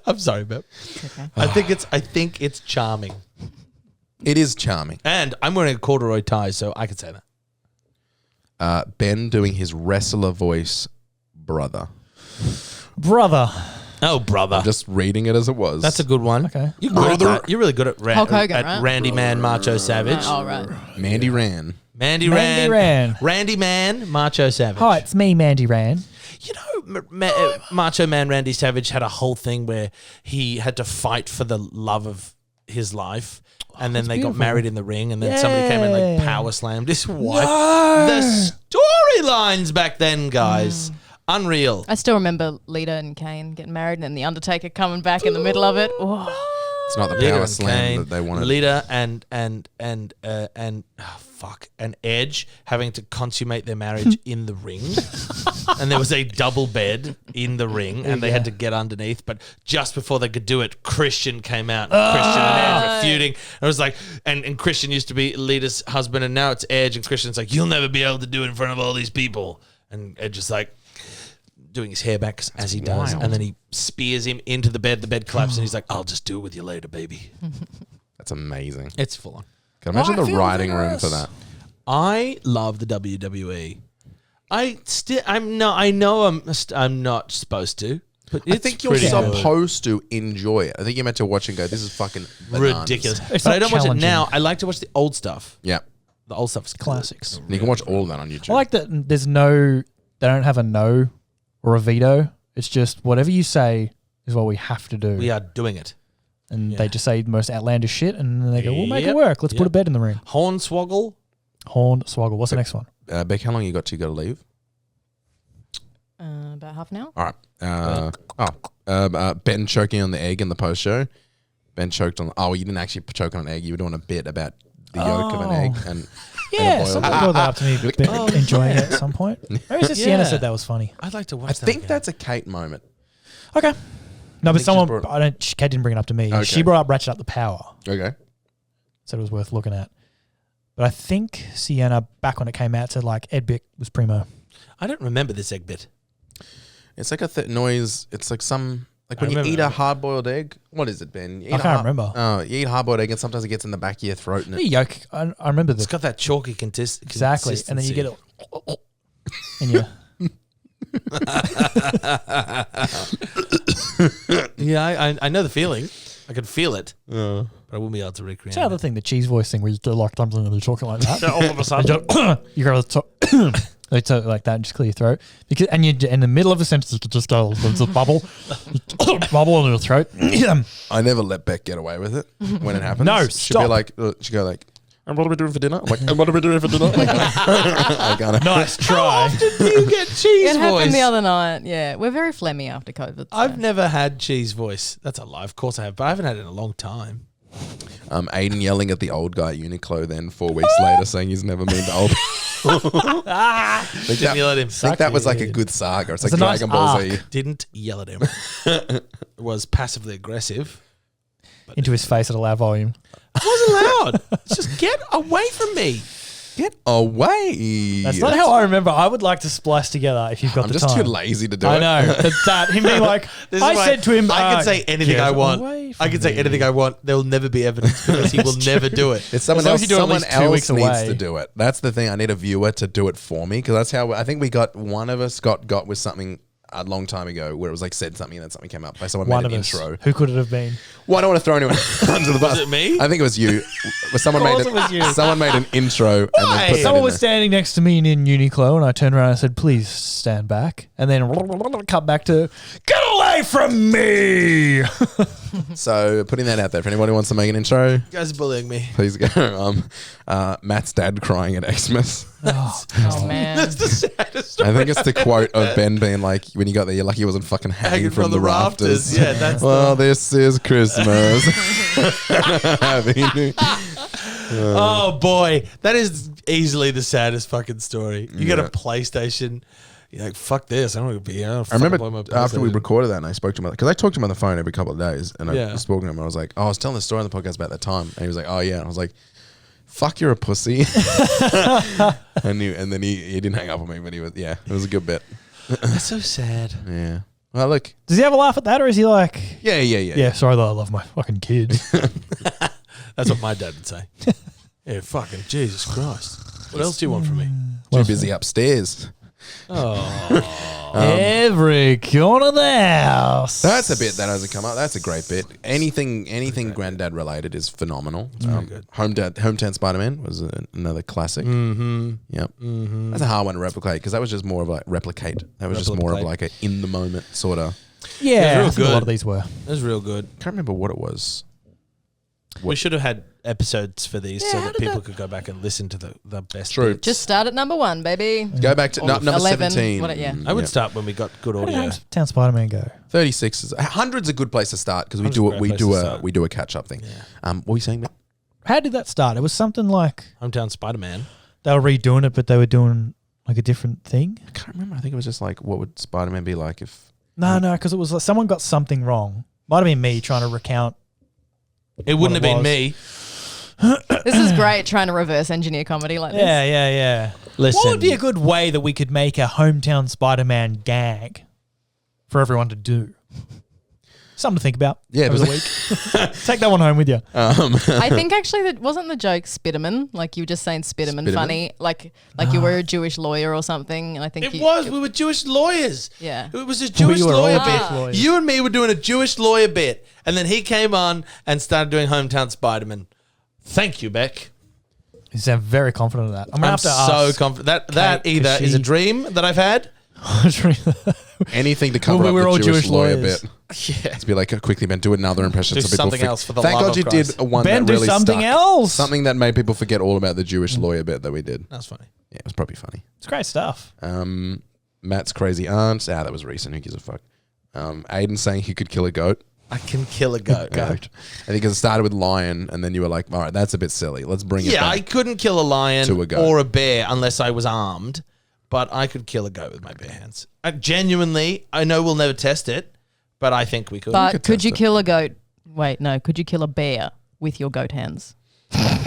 I'm sorry, Bep. Okay. I think it's charming. It is charming. And I'm wearing a corduroy tie, so I can say that. Ben doing his wrestler voice, brother. Brother. Oh, brother. I'm just reading it as it was. That's a good one. Okay. You're good at that. You're really good at, Hulk Hogan, right? Randy Man, Macho Savage. Oh, right. Mandy Ran. Mandy Mandy Ran. Ran. Randy Man, Macho Savage. Hi, it's me, Mandy Ran. You know, Macho Man Randy Savage had a whole thing where he had to fight for the love of his life. And then they got married in the ring, and then somebody came and like power slammed his wife. No. The storylines back then, guys. Unreal. I still remember Lita and Kane getting married, and then the Undertaker coming back in the middle of it. Oh. It's not the Lita power and slam Kane, that they wanted. Lita and Edge having to consummate their marriage in the ring. And there was a double bed in the ring, and they had to get underneath. But just before they could do it, Christian came out. Christian and Edge were feuding. It was like, and Christian used to be Lita's husband, and now it's Edge. And Christian's like, you'll never be able to do it in front of all these people. And Edge is like, doing his hair back as he does, and then he spears him into the bed. The bed collapses, and he's like, "I'll just do it with you later, baby." That's amazing. It's full on. Can I imagine the writing room for that? I love the WWE. I'm not supposed to, but I think you're supposed to enjoy it. I think you're meant to watch and go, "This is fucking bananas." ridiculous." But I don't watch it now. I like to watch the old stuff. Yeah, the old stuff's classics. And you can watch all of that on YouTube. I like that there's they don't have a no or a veto. It's just whatever you say is what we have to do. We are doing it. And they just say the most outlandish shit, and then they go, we'll make it work. Let's put a bed in the ring. Hornswoggle. Hornswoggle. What's the next one? Beck, how long you got to leave? About half an hour. All right. Ben choking on the egg in the post show. Ben choked on... Oh, you didn't actually choke on an egg. You were doing a bit about the yolk of an egg. And yeah, someone brought that up to me, enjoying it at some point. Maybe it's just Sienna said that was funny. I'd like to watch that. I think that's a Kate moment. Okay. No, but someone... Kate didn't bring it up to me. Okay. She brought up Ratchet Up the Power. Okay. Said it was worth looking at. But I think Sienna, back when it came out, said like Ed Bick was primo. I don't remember this egg bit. It's like a noise. It's like some... Like when you eat a hard-boiled egg, what is it, Ben? I can't remember. Oh, you eat a hard-boiled egg and sometimes it gets in the back of your throat. And The yolk, I remember this. It's got that chalky consistency. Exactly. And then you get it... And you... Yeah, I know the feeling. I can feel it. But I wouldn't be able to recreate It's the other thing, the cheese voice thing, where you do like something and you're talking like that. All of a sudden. You go like that and just clear your throat. Because and you in the middle of a sentence, it just goes, there's a bubble. Bubble in your throat. I never let Beck get away with it when it happens. No, she'll be like, she'll go like, and what are we doing for dinner? I'm like, and what are we doing for dinner? Nice try. How often do you get cheese It voice? happened the other night. Yeah, we're very phlegmy after COVID. So. I've never had cheese voice. That's a lie. Of course I have, but I haven't had it in a long time. Aidan yelling at the old guy at Uniqlo then 4 weeks later saying he's never been to old people. Didn't yell at him. I think that was like a good saga. It's like Dragon Ball Z. Didn't yell at him. Was passively aggressive. Into his face at a loud volume. It wasn't loud. It's just get away from me. Get away. That's not how I remember. I would like to splice together if you've got I'm the just time. too lazy to do I it. know. That him being like, I said to him, I can say anything get I want. away I from can say me. anything I want. There will never be evidence because he will never do it. It's someone As long as else. you do it at Someone least 2 weeks else needs away. to do it. That's the thing. I need a viewer to do it for me because that's how I think we got. One of us got with something a long time ago where it was like said something and then something came up by someone One made of an us. intro. Who could it have been? Well, I don't want to throw anyone under the bus. Was it me? I think it was you. Someone Of course made it was you. Someone made an intro and then put that Someone in was there. standing next to me in Uniqlo, and I turned around and I said, "Please stand back." And then cut back to, "Get away from me!" So putting that out there, if anybody wants to make an intro, You guys are bullying me. please go. Matt's dad crying at Xmas. Oh man. That's the saddest story. I think it's the quote of Ben being like, when you got there, you're lucky he wasn't fucking hanging from the rafters. Yeah, that's well, this is Christmas. Happy New- Oh boy, that is easily the saddest fucking story. You get a Yeah. PlayStation, you're like, fuck this. I don't want to be. I remember after we recorded that and I spoke to him, because I talked to him on the phone every couple of days and I spoke to him and I was like, oh, I was telling the story on the podcast about that time. And he was like, oh yeah. And I was like, fuck, you're a pussy. and then he didn't hang up on me, but it was a good bit. That's so sad. Yeah. Well, look. Does he have a laugh at that, or is he like, Yeah. sorry that I love my fucking kids. That's what my dad would say. Yeah, fucking Jesus Christ. What else do you want from me? Too busy upstairs. Oh. Every corner of the house. That's a bit that hasn't come up. That's a great bit. Anything Granddad related is phenomenal. Hometown Spider-Man was another classic. Mm-hmm. Yep. That's a hard one to replicate because that was just more of like replicate. That was just more of like a in the moment sort of. Yeah, real I think good. a lot of these were. It was real good. Can't remember what it was. We should have had episodes for these so that people could go back and listen to the best. True. bits. Just start at number 1, baby. Go back to Or number 11, 17. I would start when we got good Where audio. did Hometown Spider-Man go? 36 is 100's a good place to start because we 100's do a great place to start. we do a catch up thing. What were you saying, Matt? How did that start? It was something like Hometown Spider-Man. they were redoing it, but they were doing like a different thing. I can't remember. I think it was just like what would Spider-Man be like if No, because it was like someone got something wrong. Might have been me trying to recount. It wouldn't have been me. This is great trying to reverse engineer comedy like this. Yeah. Listen. What would be a good way that we could make a Hometown Spider-Man gag for everyone to do? Something to think about over the week. Take that one home with you. I think actually that wasn't the joke Spiderman. Like you were just saying Spiderman funny. Like you were a Jewish lawyer or something. And I think We were Jewish lawyers. Yeah. It was a Jewish were all lawyer Jewish bit. lawyers. You and me were doing a Jewish lawyer bit. And then he came on and started doing Hometown Spider-Man. Thank you, Beck. You sound very confident of that. I'm gonna have to so ask confident. That either is a dream that I've had. anything to cover Well, we up were all the Jewish lawyer lawyers. bit. Yeah. To be like, quickly, Ben, do another impression. Do so people something else for the Thank love God of you Christ. did one Ben, that do really something stuck. else. Something that made people forget all about the Jewish lawyer bit that we did. That's funny. Yeah, it was probably funny. It's great stuff. Matt's crazy aunt. That was recent. Who gives a fuck? Aidan saying he could kill a goat. I can kill a goat. I think it started with lion, and then you were like, all right, that's a bit silly. Let's bring it Yeah, back. I couldn't kill a lion to a goat. or a bear unless I was armed, but I could kill a goat with my bare hands. Genuinely, I know we'll never test it, but I think we could. But could you kill a goat? Wait, no. Could you kill a bear with your goat hands? I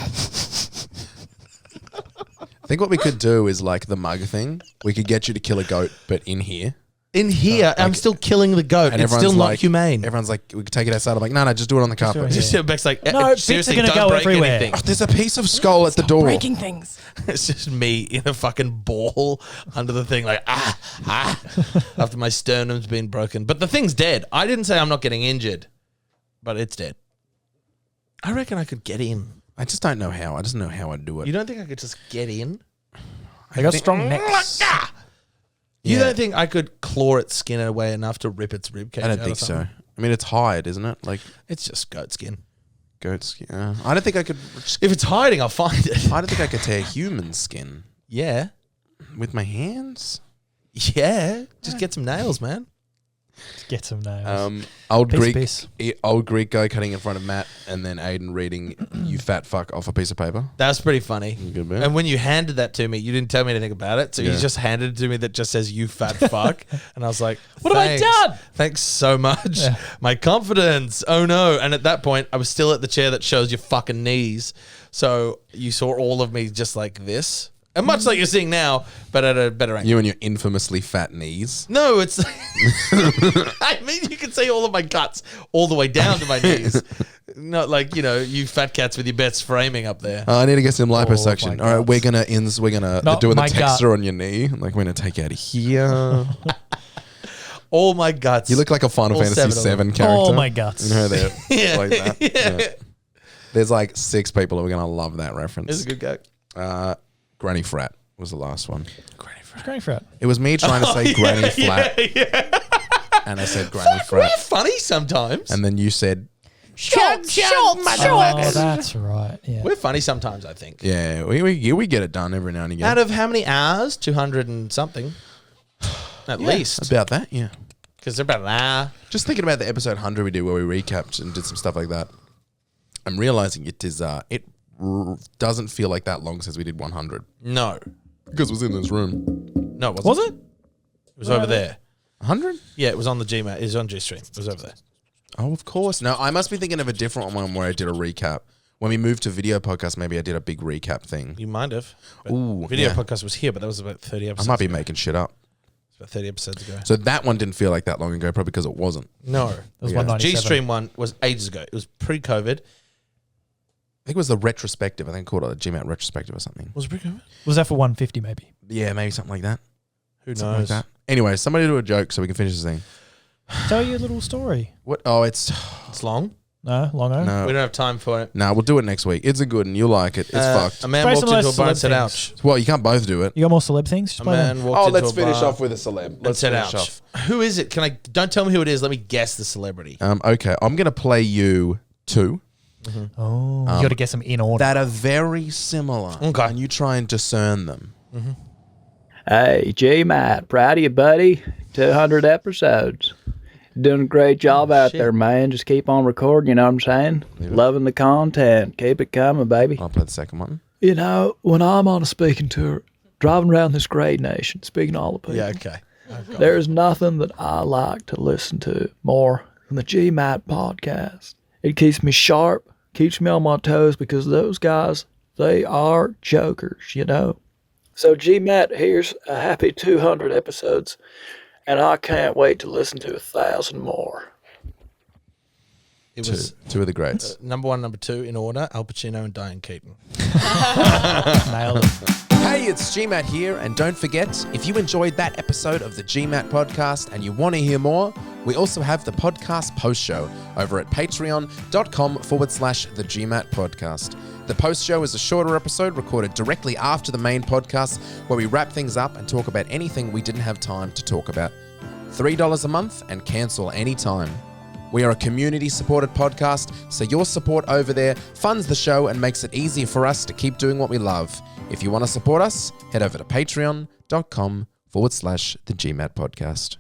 think what we could do is like the mug thing. We could get you to kill a goat, but in here. In here, I'm still killing the goat. And It's everyone's still not like- humane. Everyone's like, we could take it outside. I'm like, no, just do it on the carpet. Just Beck's like, No, bits are seriously, gonna don't go break everywhere. anything. Oh, there's a piece of skull at the door. Breaking things. It's just me in a fucking ball under the thing, like, after my sternum's been broken. But the thing's dead. I didn't say I'm not getting injured, but it's dead. I reckon I could get in. I just don't know how. I just know how I'd do it. You don't think I could just get in? They got strong necks. You Yeah. don't think I could claw its skin away enough to rip its rib cage I out don't or think so. something? I mean, it's hide, isn't it? Like It's just goat skin. goat skin. I don't think I could. If it's hiding, I'll find it. I don't think I could tear human skin Yeah. with my hands. Yeah. Just get some nails, man. Get some nails. Old Piece. Greek guy cutting in front of Matt, and then Aidan reading "You fat fuck" off a piece of paper. That was pretty funny. Good bit. And when you handed that to me, you didn't tell me anything about it. So you Yeah. just handed it to me that just says, "You fat fuck." And I was like, What have I "Thanks. done?" Thanks so much. Yeah. My confidence. Oh no. And at that point, I was still at the chair that shows your fucking knees. So you saw all of me just like this. And much like you're seeing now, but at a better angle. You and your infamously fat knees. No, it's. I mean, you can see all of my guts all the way down to my knees. Not like, you fat cats with your best framing up there. I need to get some liposuction. my All right, guts. we're gonna Not doing the my texture gut. on your knee. Like we're gonna take you out of here. All my guts. You look like a Final All Fantasy seven of them. VII character. All my guts. You know they're Yeah. like that. Yeah. There's like 6 people who are gonna love that reference. It's a good go. Granny Frat was the last one. It's great for it. It was me trying to say Granny Flat, Yeah. and I said Granny We're Frat, funny sometimes. and then you said, Short. Oh, that's right. Yeah. We're funny sometimes, I think. yeah, we get it done every now and again. Out of how many hours? 200 and something. At least. About that, yeah. Because they're about an hour. Just thinking about the episode 100 we did where we recapped and did some stuff like that. I'm realizing it doesn't feel like that long since we did 100 No. because it was in this room. No, it wasn't. Was it? It was over there. 100? Yeah, it was on the GMat. It was on G-Stream. It was over there. Oh, of course. No, I must be thinking of a different one where I did a recap. When we moved to video podcast, maybe I did a big recap thing. You might have. But Ooh, video yeah. podcast was here, but that was about 30 I episodes might be ago. making shit up. It was about 30 episodes ago. So that one didn't feel like that long ago, probably because it wasn't. No. It was Yeah. 197. G-Stream one was ages ago. It was pre-COVID. I think it was the retrospective. I think called it a GMat retrospective or something. Was it pre-COVID? Was that for 150 maybe? Yeah, maybe something like that. Who Something knows? like that. Anyway, somebody do a joke so we can finish this thing. Tell you a little story. What? Oh, it's long. No, longer. No. We don't have time for it. No, we'll do it next week. It's a good one. You'll like it. It's fucked. A man walked into a bar and said, ouch. Well, you can't both do it. You got more celeb things? Just A play man them. walked into let's a finish bar off with a celeb. and Let's said, finish ouch. off. Who is it? Don't tell me who it is. Let me guess the celebrity. Okay, I'm going to play you two. Oh, you got to guess them in order. That are very similar. Okay. And you try and discern them. Hey, GMat, proud of you, buddy. 200 episodes. Doing a great job out there, man. Just keep on recording, you know what I'm saying? Loving the content. Keep it coming, baby. I'll play the second one. You know, when I'm on a speaking tour, driving around this great nation, speaking to all the people, Yeah, okay. there's nothing that I like to listen to more than the GMat podcast. It keeps me sharp, keeps me on my toes, because those guys, they are jokers, you know? So GMat, here's a happy 200 episodes, and I can't wait to listen to 1,000 more. It was two of the greats. number 1, number 2 in order, Al Pacino and Diane Keaton. Nailed it. Hey, it's GMat here, and don't forget, if you enjoyed that episode of the GMat podcast and you want to hear more, we also have the podcast post show over at patreon.com/the GMat podcast. The post show is a shorter episode recorded directly after the main podcast, where we wrap things up and talk about anything we didn't have time to talk about. $3 a month and cancel anytime. We are a community-supported podcast, so your support over there funds the show and makes it easier for us to keep doing what we love. If you want to support us, head over to patreon.com/the GMat podcast.